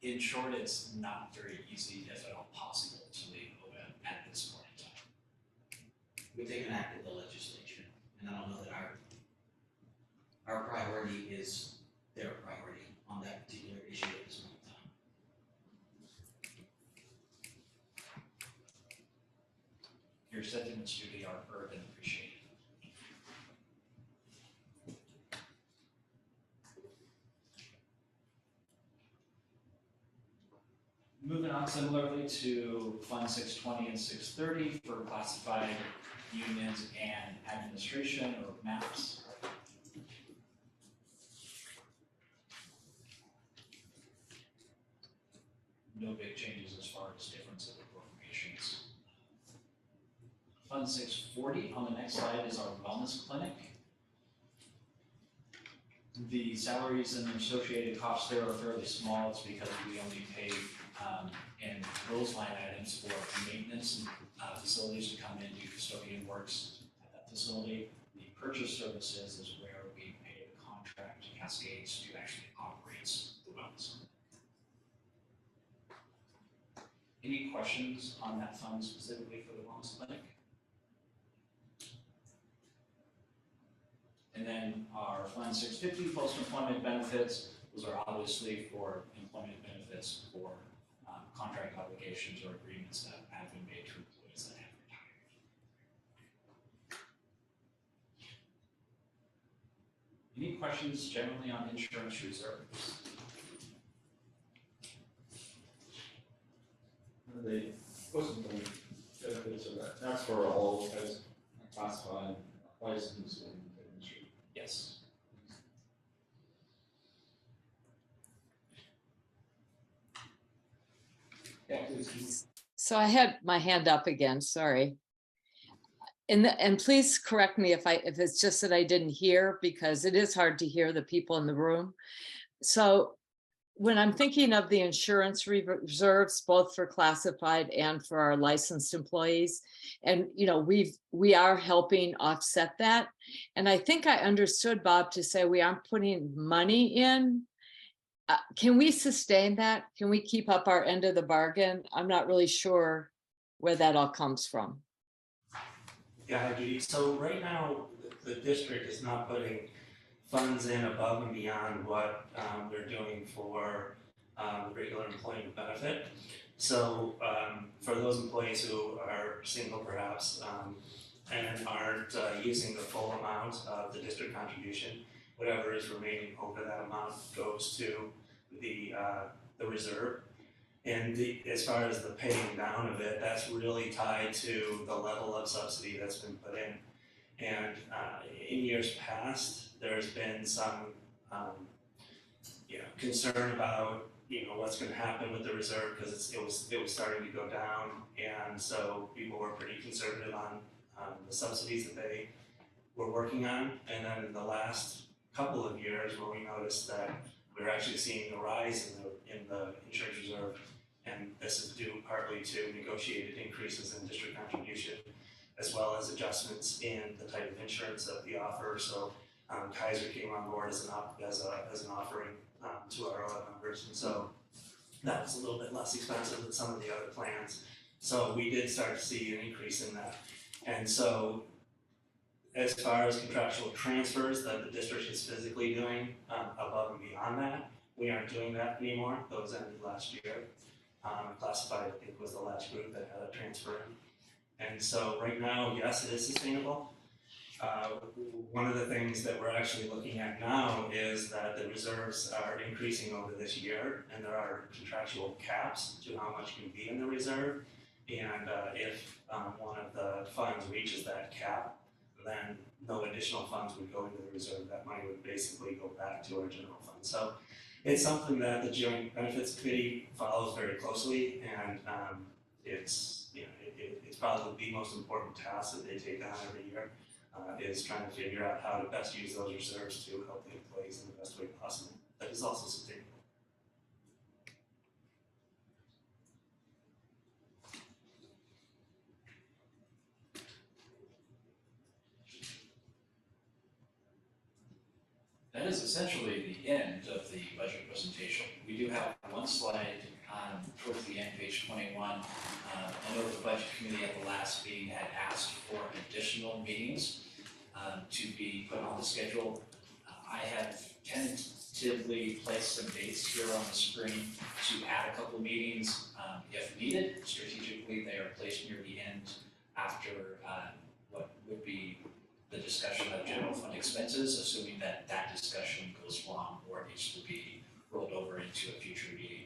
In short, it's not very easy, if at all possible, to leave OEB at this point in time. We take an act at the legislature, and I don't know that our priority is their priority on that particular issue at this moment in time. Your sentiments, Judy, are heard and appreciated. Moving on similarly to Fund 620 and 630 for classified unions and administration or MAPS. No big changes as far as difference of appropriations. Fund 640 on the next slide is our wellness clinic. The salaries and associated costs there are fairly small. It's because we only pay in those line items for maintenance and facilities to come in and do custodian works at that facility. The purchase services is where we pay the contract Cascades to actually operate the wells. Any questions on that fund specifically for the wellness clinic? And then our Fund 650 post-employment benefits, those are obviously for employment benefits for contract obligations or agreements that have been made to employees that have retired. Any questions generally on insurance reserves? The post-employment benefits are that's for all as classified, licensed, and insured. Yes. Yeah, please. So I had my hand up again, sorry. And please correct me if it's just that I didn't hear, because it is hard to hear the people in the room. So when I'm thinking of the insurance reserves, both for classified and for our licensed employees, and we are helping offset that. And I think I understood Bob to say we aren't putting money in. Can we sustain that? Can we keep up our end of the bargain? I'm not really sure where that all comes from. Yeah, hi, Judy. So right now, the district is not putting funds in above and beyond what they're doing for regular employment benefit. So for those employees who are single perhaps and aren't using the full amount of the district contribution, whatever is remaining over that amount goes to the reserve. And as far as the paying down of it, that's really tied to the level of subsidy that's been put in. And in years past, there's been some concern about what's going to happen with the reserve, because it was starting to go down, and so people were pretty conservative on the subsidies that they were working on. And then in the last couple of years, where we noticed that we're actually seeing a rise in the insurance reserve, and this is due partly to negotiated increases in district contribution, as well as adjustments in the type of insurance that we offer. So Kaiser came on board as an offering to our OLED members, and so that was a little bit less expensive than some of the other plans. So we did start to see an increase in that. And so as far as contractual transfers that the district is physically doing above and beyond that, we aren't doing that anymore. Those ended last year. Classified, I think, was the last group that had a transfer in. And so right now, yes, it is sustainable. One of the things that we're actually looking at now is that the reserves are increasing over this year, and there are contractual caps to how much can be in the reserve. And if one of the funds reaches that cap, then no additional funds would go into the reserve. That money would basically go back to our general fund. So it's something that the Joint Benefits Committee follows very closely, and it's probably the most important task that they take on every year, is trying to figure out how to best use those reserves to help the employees in the best way possible. That is also sustainable. That is essentially the end of the budget presentation. We do have one slide towards the end, page 21. I know the budget committee at the last meeting had asked for additional meetings to be put on the schedule. I have tentatively placed some dates here on the screen to add a couple meetings if needed. Strategically, they are placed near the end after what would be the discussion of general fund expenses, assuming that that discussion goes long or needs to be rolled over into a future meeting.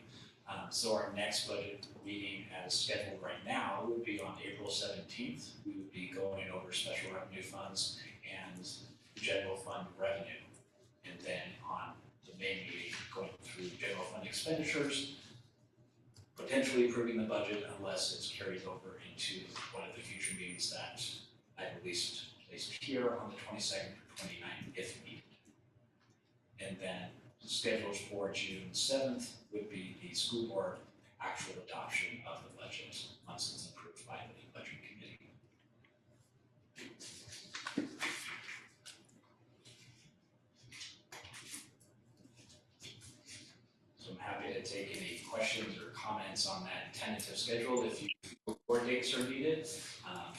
So our next budget meeting as scheduled right now would be on April 17th. We would be going over special revenue funds and general fund revenue. And then on the main meeting, going through general fund expenditures, potentially approving the budget unless it's carried over into one of the future meetings that I at least placed here on the 22nd or 29th if needed. And then scheduled for June 7th would be the school board actual adoption of the budget once it's approved by the budget committee. So I'm happy to take any questions or comments on that tentative schedule if you more dates are needed,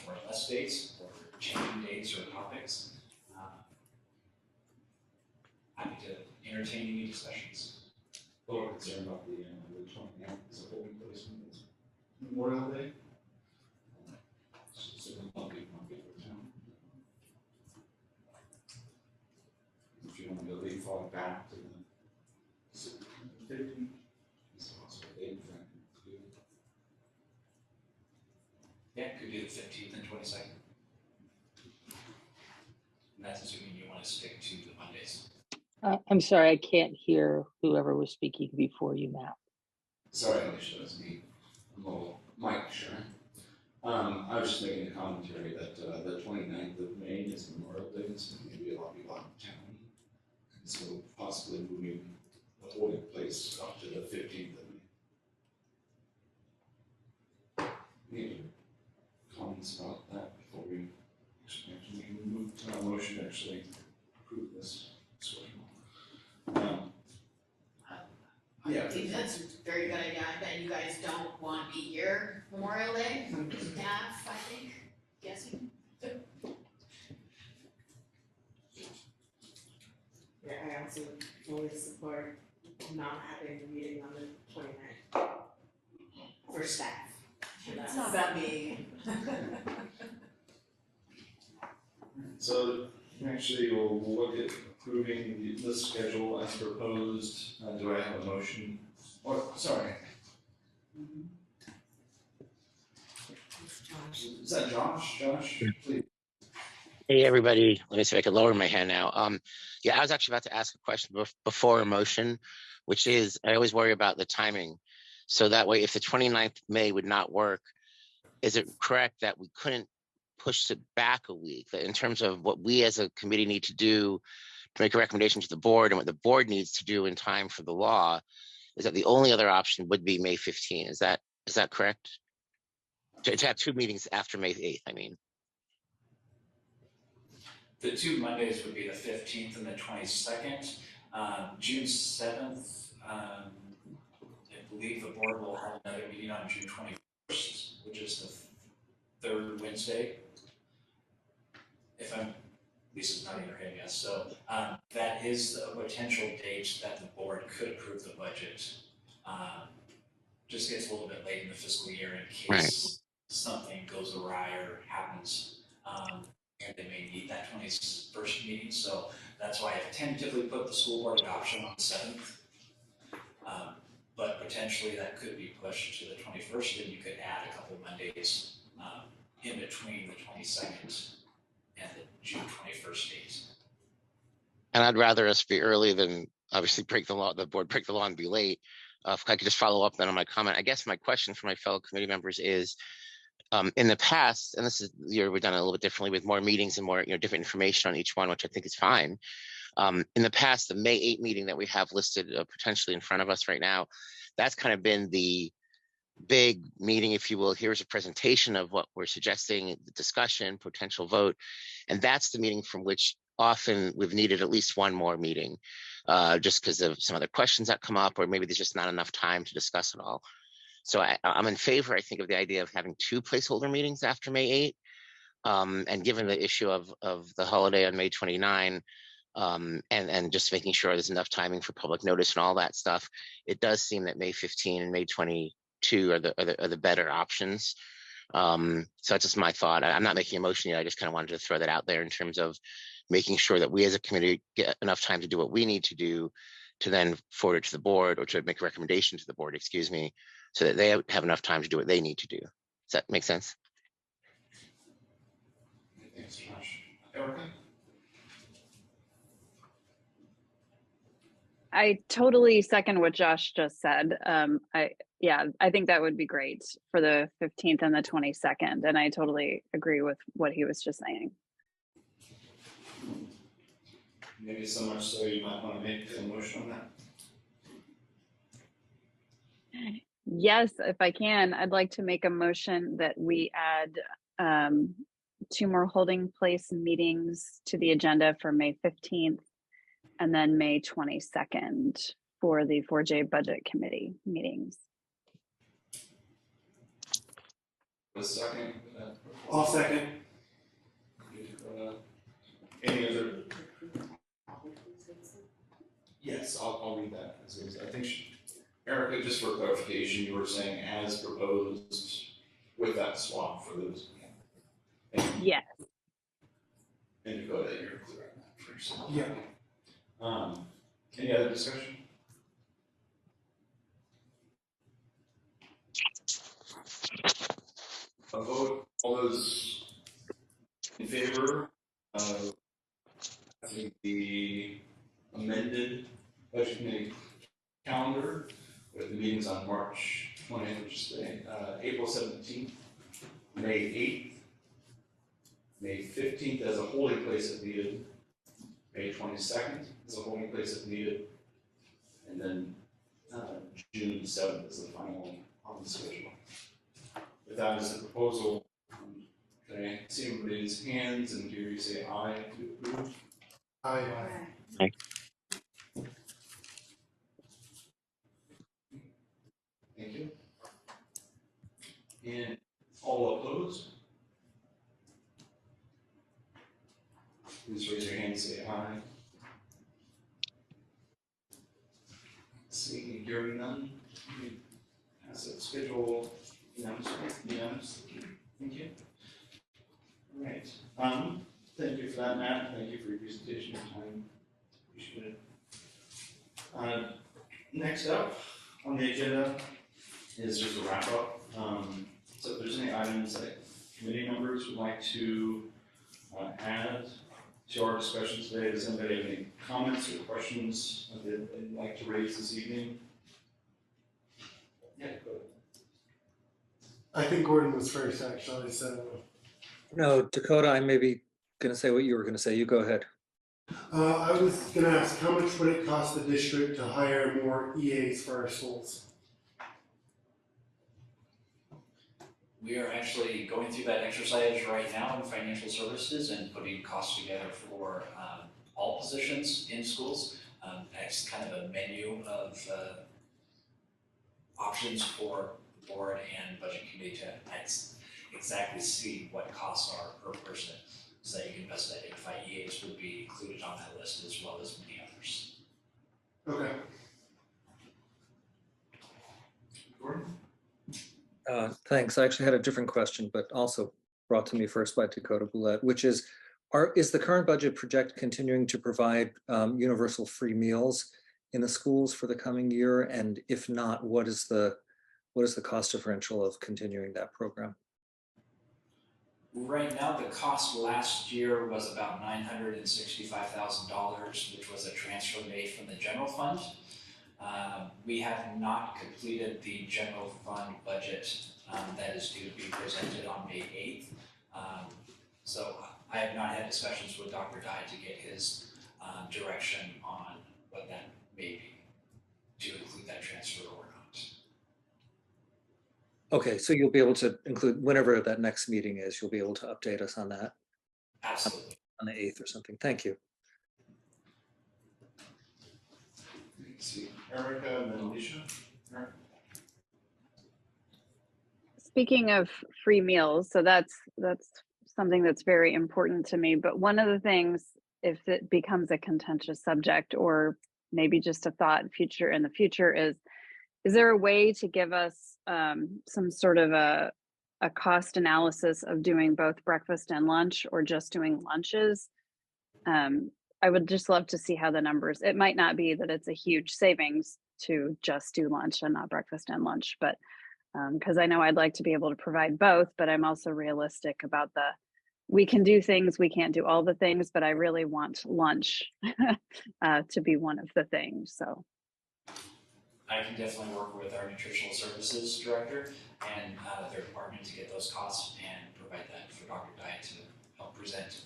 or less dates, or changing dates or topics. Happy to entertain any discussions. Well, concerned about the 29th is a holding place Memorial Day. So it won't be for town. If you want to leave fall back to the 15th, it's a possible date for that. Yeah, could do the 15th and 22nd. And that's assuming you want to stick to the Mondays. I'm sorry, I can't hear whoever was speaking before you, Matt. Sorry, Alicia, that's me. I'm a little mic shy. I was just making a commentary that the 29th of May is Memorial Day, and so maybe a lot of people out of town. And so possibly moving the holding place up to the 15th of May. Any comments about that before we actually move to our motion to actually approve this schedule? I think that's a very good idea. I bet you guys don't want to be here Memorial Day. Staff, I think, guessing. Yeah, I also fully support not having the meeting on the 29th for staff. It's not about me. So actually, we'll look at approving the schedule as proposed. Do I have a motion? Oh, sorry. Is that Josh? Josh, please. Hey, everybody. Let me see if I can lower my hand now. Yeah, I was actually about to ask a question before a motion, which is, I always worry about the timing. So that way, if the 29th of May would not work, is it correct that we couldn't push it back a week? That in terms of what we as a committee need to do to make a recommendation to the board and what the board needs to do in time for the law, is that the only other option would be May 15. Is that correct? To have two meetings after May 8th, I mean. The two Mondays would be the 15th and the 22nd. June 7th, I believe the board will have another meeting on June 21st, which is the third Wednesday. If I'm, Lisa's nodding her head yes. So that is a potential date that the board could approve the budget. Just gets a little bit late in the fiscal year in case something goes awry or happens. And they may need that 21st meeting. So that's why I tentatively put the school board adoption on the 7th. But potentially that could be pushed to the 21st, and you could add a couple Mondays in between the 22nd and the June 21st date. And I'd rather us be early than obviously break the law, the board break the law and be late. If I could just follow up then on my comment, I guess my question for my fellow committee members is, in the past, and this is year we've done it a little bit differently with more meetings and more different information on each one, which I think is fine. In the past, the May 8 meeting that we have listed potentially in front of us right now, that's kind of been the big meeting, if you will. Here's a presentation of what we're suggesting, the discussion, potential vote, and that's the meeting from which often we've needed at least one more meeting, just because of some other questions that come up, or maybe there's just not enough time to discuss it all. So I'm in favor, I think, of the idea of having two placeholder meetings after May 8. And given the issue of the holiday on May 29, and just making sure there's enough timing for public notice and all that stuff, it does seem that May 15 and May 22 are the better options. So that's just my thought. I'm not making a motion yet. I just kind of wanted to throw that out there in terms of making sure that we as a committee get enough time to do what we need to do to then forward it to the board, or to make a recommendation to the board, excuse me, so that they have enough time to do what they need to do. Does that make sense? Thanks, Josh. Erica? I totally second what Josh just said. I think that would be great for the 15th and the 22nd. And I totally agree with what he was just saying. Maybe so much so you might want to make a motion on that. Yes, if I can, I'd like to make a motion that we add 2 more holding place meetings to the agenda for May 15th and then May 22nd for the 4J Budget Committee meetings. A second. I'll second. Any other? Yes, I'll read that. I think, Erica, just for clarification, you were saying as proposed with that swap for those. Yes. And Dakota, you're clear on that for yourself. Yeah. Any other discussion? A vote, all those in favor of the amended budget committee calendar with the meetings on March 20th, which is today, April 17th, May 8th, May 15th as a holding place if needed, May 22nd as a holding place if needed, and then June 7th is the final one on the schedule. With that as a proposal, can I see everybody's hands and hear you say aye to approve? Aye. Aye. Thank you. And all opposed? Please raise your hand and say aye. Seeing and hearing none, pass that schedule unanimously. Thank you. All right. Thank you for that, Matt. Thank you for your presentation, your time. Appreciate it. Next up on the agenda is just a wrap up. So if there's any items that committee members would like to add to our discussion today, does anybody have any comments or questions that they'd like to raise this evening? Yeah, go ahead. I think Gordon was first, actually, so. No, Dakota, I may be gonna say what you were gonna say. You go ahead. I was gonna ask, how much would it cost the district to hire more EAs for our schools? We are actually going through that exercise right now in financial services and putting costs together for all positions in schools. That's kind of a menu of options for the board and budget committee to exactly see what costs are per person, so that you can best identify EAs would be included on that list as well as many others. Okay. Gordon? Thanks. I actually had a different question, but also brought to me first by Dakota Boulette, which is, is the current budget project continuing to provide universal free meals in the schools for the coming year? And if not, what is the cost differential of continuing that program? Right now, the cost last year was about $965,000, which was a transfer made from the general fund. We have not completed the general fund budget that is due to be presented on May 8th. So I have not had discussions with Dr. Dye to get his direction on what that may be, to include that transfer or not. Okay, so you'll be able to include, whenever that next meeting is, you'll be able to update us on that Absolutely. on the 8th or something. Thank you. Let's see, Erica and then Alicia. Erica? Speaking of free meals, so that's something that's very important to me. But one of the things, if it becomes a contentious subject, or maybe just a thought in the future, is there a way to give us some sort of a cost analysis of doing both breakfast and lunch, or just doing lunches? I would just love to see how the numbers, it might not be that it's a huge savings to just do lunch and not breakfast and lunch, but because I know I'd like to be able to provide both, but I'm also realistic about we can do things, we can't do all the things, but I really want lunch to be one of the things, so. I can definitely work with our nutritional services director and their department to get those costs and provide that for Dr. Dye to help present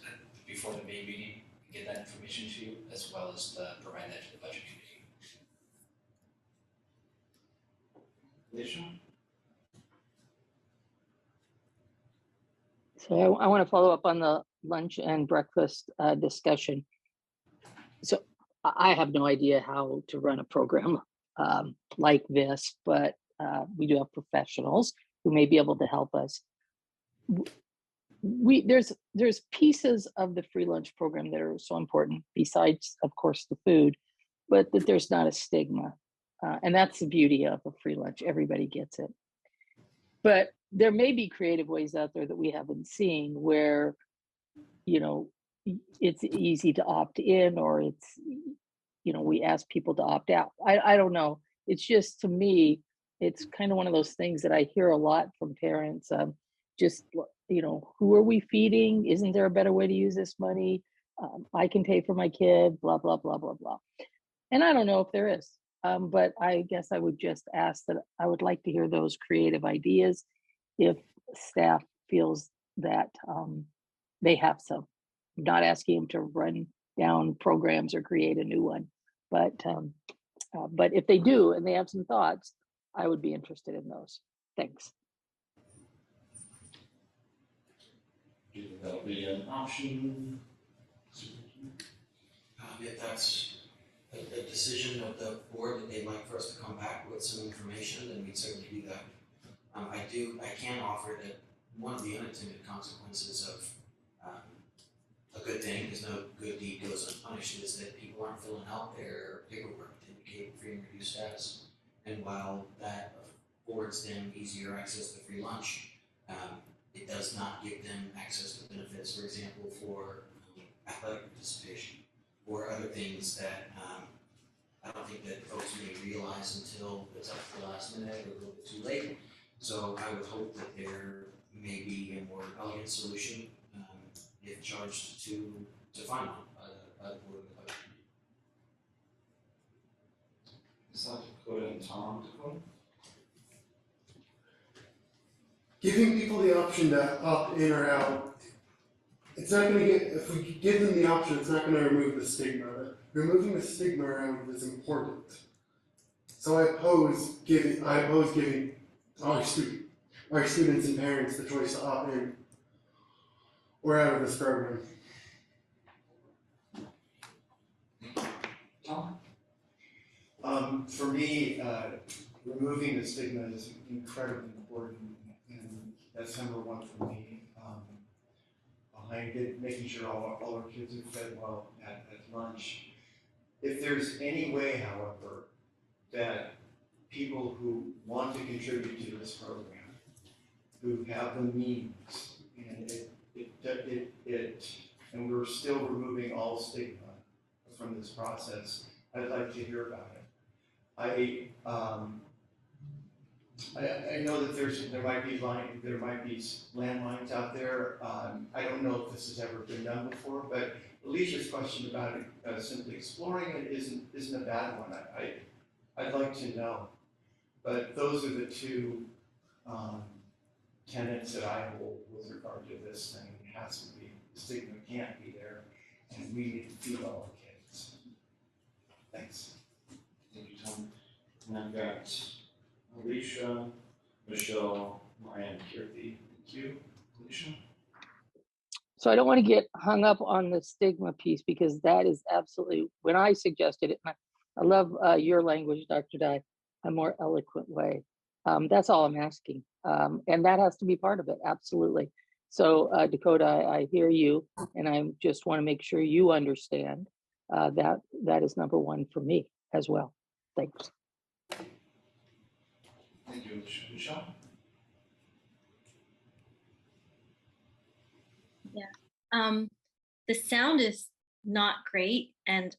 before the May meeting get that information to you, as well as provide that to the budget committee. Alicia? So I want to follow up on the lunch and breakfast discussion. So I have no idea how to run a program like this, but we do have professionals who may be able to help us. There's pieces of the free lunch program that are so important, besides, of course, the food, but that there's not a stigma. And that's the beauty of a free lunch. Everybody gets it. But there may be creative ways out there that we haven't seen where, you know, it's easy to opt in, or it's, you know, we ask people to opt out. I don't know. It's just, to me, it's kind of one of those things that I hear a lot from parents. Just, you know, who are we feeding? Isn't there a better way to use this money? I can pay for my kid, blah, blah, blah, blah, blah. And I don't know if there is, but I guess I would just ask that I would like to hear those creative ideas if staff feels that they have some. I'm not asking them to run down programs or create a new one, but if they do and they have some thoughts, I would be interested in those. Thanks. Do you think that'll be an option? If that's a decision of the board that they'd like for us to come back with some information, then we'd certainly do that. I can offer that one of the unintended consequences of a good thing, because no good deed goes unpunished, is that people aren't filling out their paperwork to indicate free and reduced status. And while that affords them easier access to free lunch, it does not give them access to benefits, for example, for athletic participation or other things that I don't think that folks may realize until it's up to the last minute or a little bit too late. So I would hope that there may be a more elegant solution if charged to find one by the board of the budget. Is that Dakota and Tom? Dakota? Giving people the option to opt in or out, it's not going to get, if we give them the option, it's not going to remove the stigma. Removing the stigma around it is important. So I oppose giving our students and parents the choice to opt in or out of this program. Tom? For me, removing the stigma is incredibly important, and that's number one for me. Behind it, making sure all our kids are fed well at lunch. If there's any way, however, that people who want to contribute to this program, who have the means, and and we're still removing all stigma from this process, I'd like to hear about it. I know that there might be landmines out there. I don't know if this has ever been done before, but Alicia's question about it, simply exploring it isn't a bad one. I'd like to know, but those are the two tenets that I hold with regard to this thing. It has to be, stigma can't be there, and we need to feed all our kids. Thanks. Thank you, Tom. And I've got Alicia, Michelle, Marianne, Kirti. Thank you. Alicia? So I don't want to get hung up on the stigma piece, because that is absolutely, when I suggested it, and I love your language, Dr. Dye, a more eloquent way. That's all I'm asking. And that has to be part of it, absolutely. So Dakota, I hear you, and I just want to make sure you understand that is number one for me as well. Thanks. Thank you, Michelle. Yeah. The sound is not great. And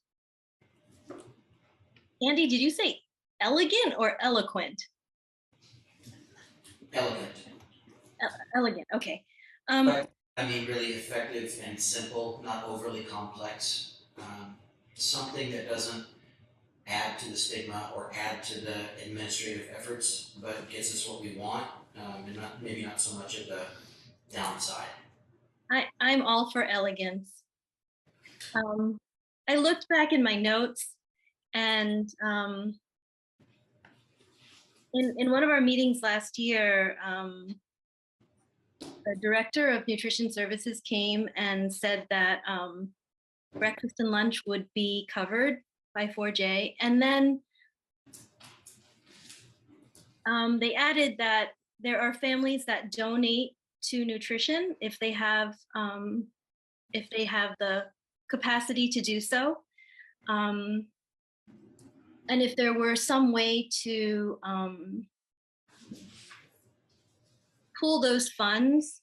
Andy, did you say elegant or eloquent? Elegant. Elegant, okay. But I mean, really effective and simple, not overly complex. Something that doesn't add to the stigma or add to the administrative efforts, but gets us what we want, and maybe not so much of the downside. I'm all for elegance. I looked back in my notes, and in one of our meetings last year, the director of nutrition services came and said that breakfast and lunch would be covered by 4J. And then they added that there are families that donate to nutrition if they have the capacity to do so. And if there were some way to pool those funds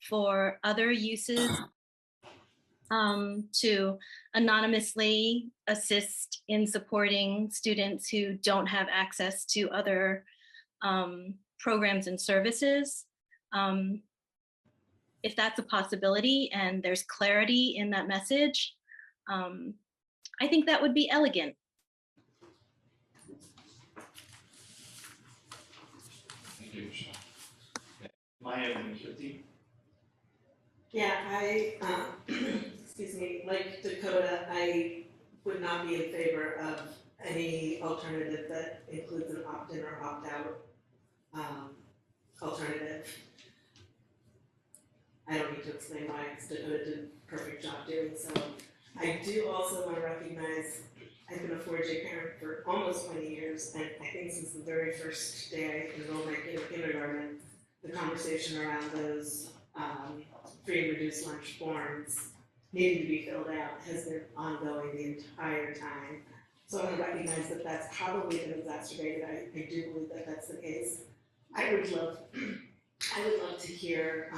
for other uses, to anonymously assist in supporting students who don't have access to other programs and services. If that's a possibility and there's clarity in that message, I think that would be elegant. Thank you, Michelle. Maya and Kirti. Yeah, I, excuse me, like Dakota, I would not be in favor of any alternative that includes an opt-in or opt-out alternative. I don't need to explain why, because Dakota did a perfect job doing so. I do also want to recognize I've been a 4J parent for almost 20 years, and I think since the very first day I enrolled my kid in kindergarten, the conversation around those free and reduced lunch forms needing to be filled out has been ongoing the entire time. So I want to recognize that that's probably been exacerbated. I do believe that that's the case. I would love to hear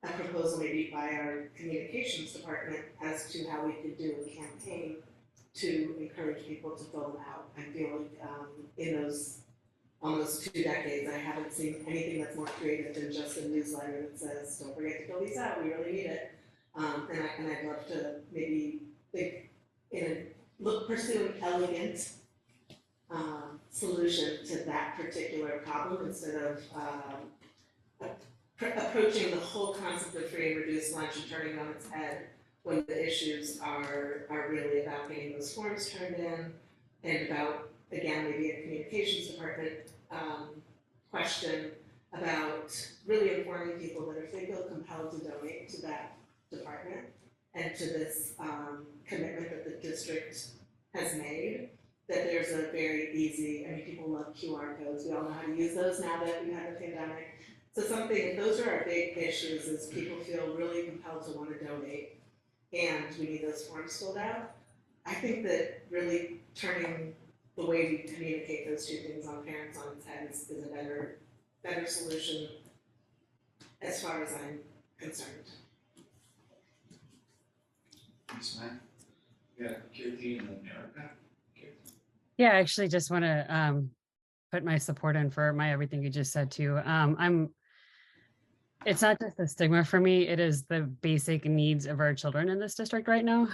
a proposal maybe by our communications department as to how we could do a campaign to encourage people to fill them out. I feel like in those almost 2 decades, I haven't seen anything that's more creative than just a newsletter that says, don't forget to fill these out, we really need it. And I'd love to maybe think pursue an elegant solution to that particular problem instead of approaching the whole concept of free and reduced lunch and turning it on its head when the issues are really about getting those forms turned in and about, again, maybe a communications department question about really informing people that if they feel compelled to donate to that department and to this commitment that the district has made, that there's a very easy, I mean, people love QR codes. We all know how to use those now that we have a pandemic. So those are our big issues, is people feel really compelled to want to donate and we need those forms filled out. I think that really turning the way we communicate those two things on parents on its head is a better solution as far as I'm concerned. Thanks, Matt. Yeah, Kirti and then Erica. Yeah, I actually just want to put my support in for everything you just said too. It's not just the stigma for me, it is the basic needs of our children in this district right now.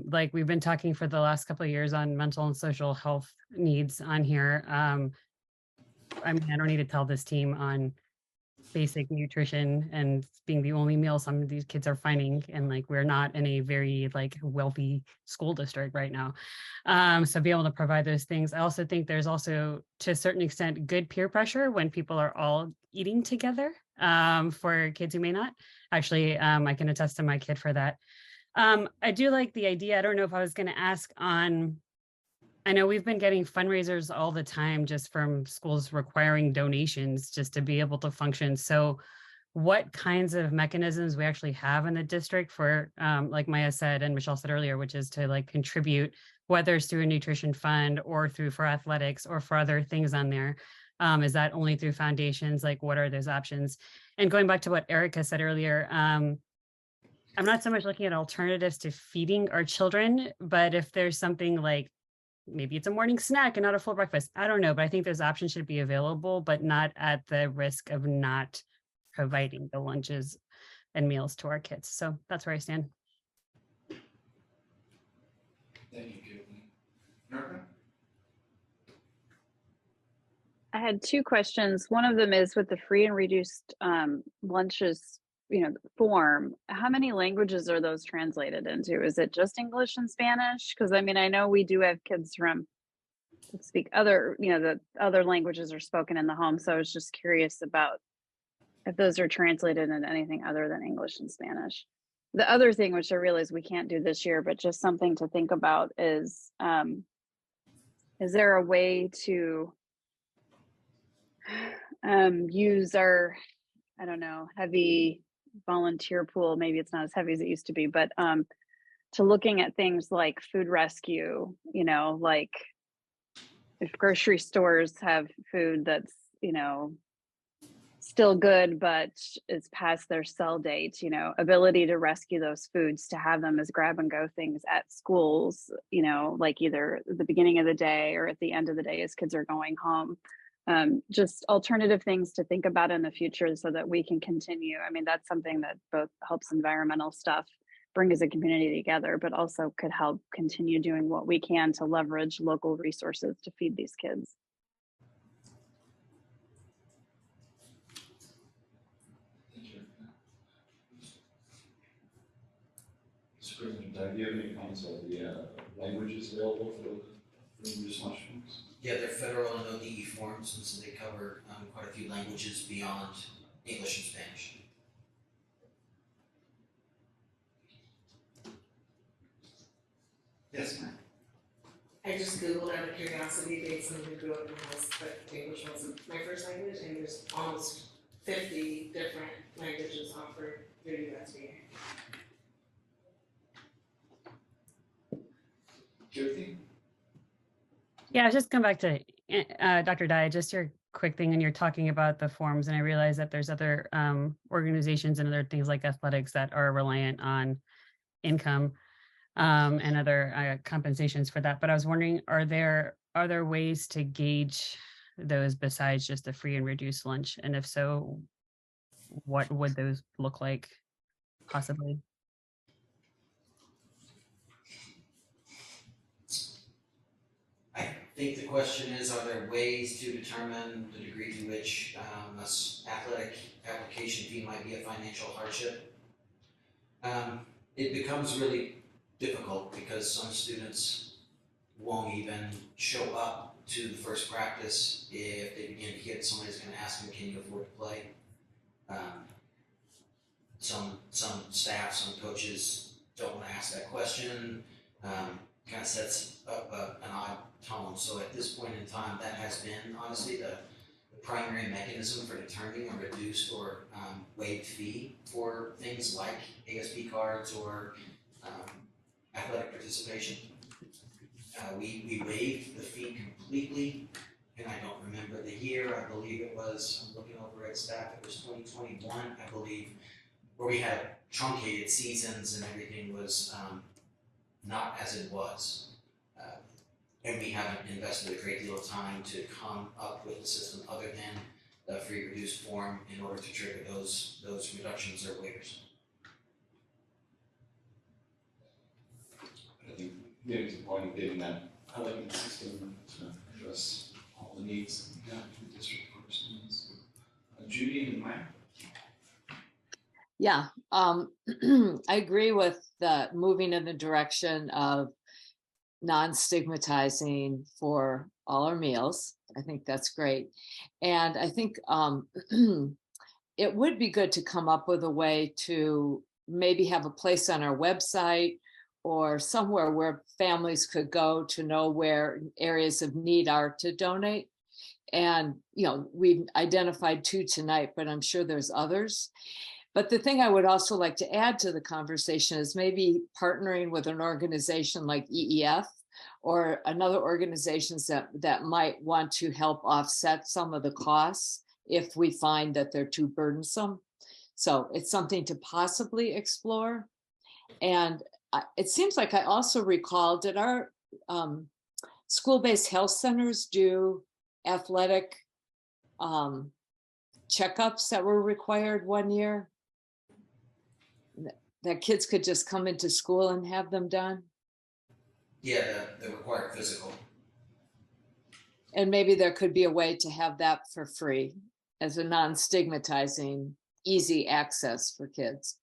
Like we've been talking for the last couple of years on mental and social health needs on here. I mean, I don't need to tell this team on basic nutrition and being the only meal some of these kids are finding, and like we're not in a very like wealthy school district right now. So be able to provide those things. I also think there's also to a certain extent good peer pressure when people are all eating together, for kids who may not. Actually, I can attest to my kid for that. I do like the idea. I don't know if I was going to ask on, I know we've been getting fundraisers all the time just from schools requiring donations just to be able to function. So what kinds of mechanisms we actually have in the district for, like Maya said and Michelle said earlier, which is to like contribute, whether it's through a nutrition fund or for athletics or for other things on there. Is that only through foundations? Like what are those options? And going back to what Erica said earlier, I'm not so much looking at alternatives to feeding our children, but if there's something like maybe it's a morning snack and not a full breakfast. I don't know, but I think those options should be available, but not at the risk of not providing the lunches and meals to our kids. So that's where I stand. Thank you, Kirti. Erica? I had 2 questions. One of them is with the free and reduced lunches form, how many languages are those translated into? Is it just English and Spanish? Because I mean, I know we do have kids from that speak other, the other languages are spoken in the home. So I was just curious about if those are translated into anything other than English and Spanish. The other thing, which I realize we can't do this year, but just something to think about is there a way to use our, I don't know, heavy volunteer pool? Maybe it's not as heavy as it used to be, but to looking at things like food rescue, like if grocery stores have food that's, still good, but it's past their sell date, ability to rescue those foods, to have them as grab and go things at schools, like either at the beginning of the day or at the end of the day as kids are going home. Just alternative things to think about in the future so that we can continue. I mean, that's something that both helps environmental stuff bring as a community together, but also could help continue doing what we can to leverage local resources to feed these kids. Superintendent, do you have any comments on the languages available for English mushrooms? Yeah, they're federal and ODE forms, and so they cover quite a few languages beyond English and Spanish. Yes, ma'am. I just Googled out of curiosity, being someone who grew up in a house, but English wasn't my first language, and there's almost 50 different languages offered through USDA. Jyoti? Yeah, just come back to Dr. Dye, just your quick thing, and you're talking about the forms, and I realize that there's other organizations and other things like athletics that are reliant on income and other compensations for that. But I was wondering, are there ways to gauge those besides just the free and reduced lunch? And if so, what would those look like possibly? I think the question is, are there ways to determine the degree to which this athletic application fee might be a financial hardship? It becomes really difficult because some students won't even show up to the first practice if they begin to get somebody's going to ask them, can you afford to play? Some staff, some coaches don't want to ask that question. Kind of sets up an odd tone. So at this point in time, that has been honestly the primary mechanism for determining a reduced or waived fee for things like ASP cards or athletic participation. We waived the fee completely, and I don't remember the year. I believe it was, I'm looking over at staff, it was 2021, I believe, where we had truncated seasons and everything was not as it was. And we haven't invested a great deal of time to come up with a system other than the free reduced form in order to trigger those reductions or waivers. I think getting to the point of getting that highlighting system to address all the needs that we have for the district persons. Judy and Maya? Yeah, I agree with the moving in the direction of non-stigmatizing for all our meals. I think that's great. And I think it would be good to come up with a way to maybe have a place on our website or somewhere where families could go to know where areas of need are to donate. And, we've identified 2 tonight, but I'm sure there's others. But the thing I would also like to add to the conversation is maybe partnering with an organization like EEF or another organizations that might want to help offset some of the costs if we find that they're too burdensome. So it's something to possibly explore. And it seems like I also recall, did our school-based health centers do athletic checkups that were required one year? That kids could just come into school and have them done? Yeah, the required physical. And maybe there could be a way to have that for free as a non-stigmatizing easy access for kids.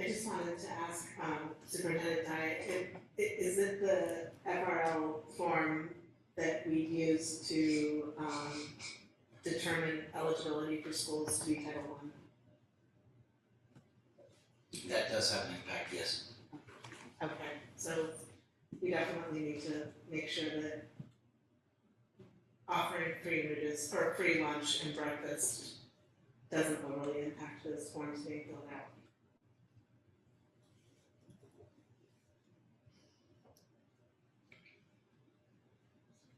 I just wanted to ask Superintendent Dye, is it the FRL form that we use to determine eligibility for schools to be Title I? That does have an impact, yes. Okay, so we definitely need to make sure that offering free images or free lunch and breakfast doesn't overly impact those forms being filled out.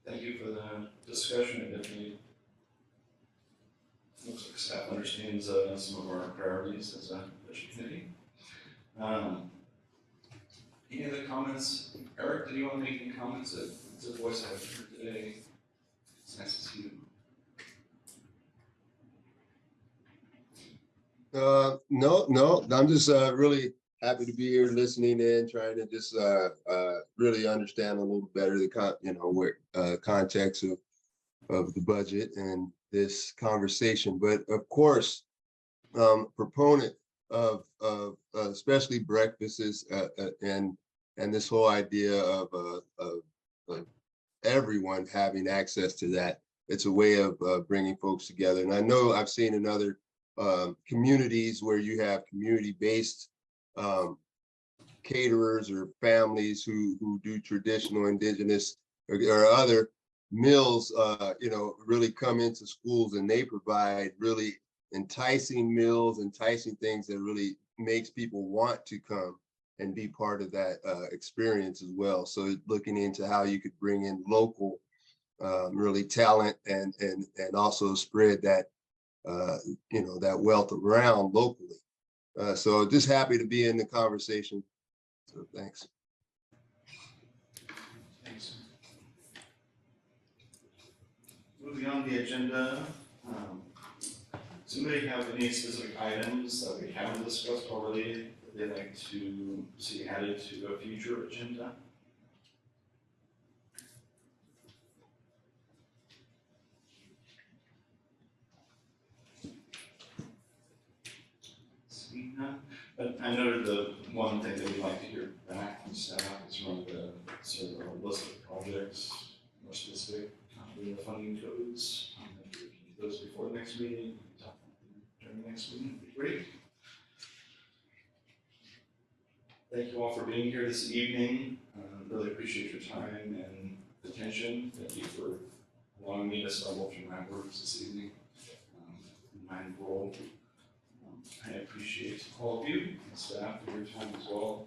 Thank you for the discussion. It definitely looks like staff understands some of our priorities as a budget committee. Any other comments? Eric, did you want to make any comments? It's a voice I've heard today. It's nice to see you. No, I'm just really happy to be here listening in, trying to just really understand a little better the context of the budget and this conversation. But of course, proponent of especially breakfasts and this whole idea of everyone having access to that. It's a way of bringing folks together. And I know I've seen in other communities where you have community-based caterers or families who do traditional indigenous or other meals, really come into schools, and they provide really enticing meals, enticing things that really makes people want to come and be part of that experience as well. So looking into how you could bring in local really talent and also spread that that wealth around locally. So just happy to be in the conversation. So thanks. Thanks. Moving on the agenda. Does anybody have any specific items that we haven't discussed already that they'd like to see added to a future agenda? Seeing none, but I noted the one thing that we'd like to hear back from staff is from the sort of a list of projects, more specific, the funding codes. If we can do those before the next meeting, talk during the next meeting, would be great. Thank you all for being here this evening. Really appreciate your time and attention. Thank you for allowing me to stumble through my words this evening. Mindful. I appreciate all of you and staff for your time as well.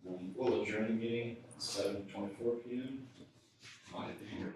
We'll adjourn the meeting at 7:24 p.m. I'll hit the hand.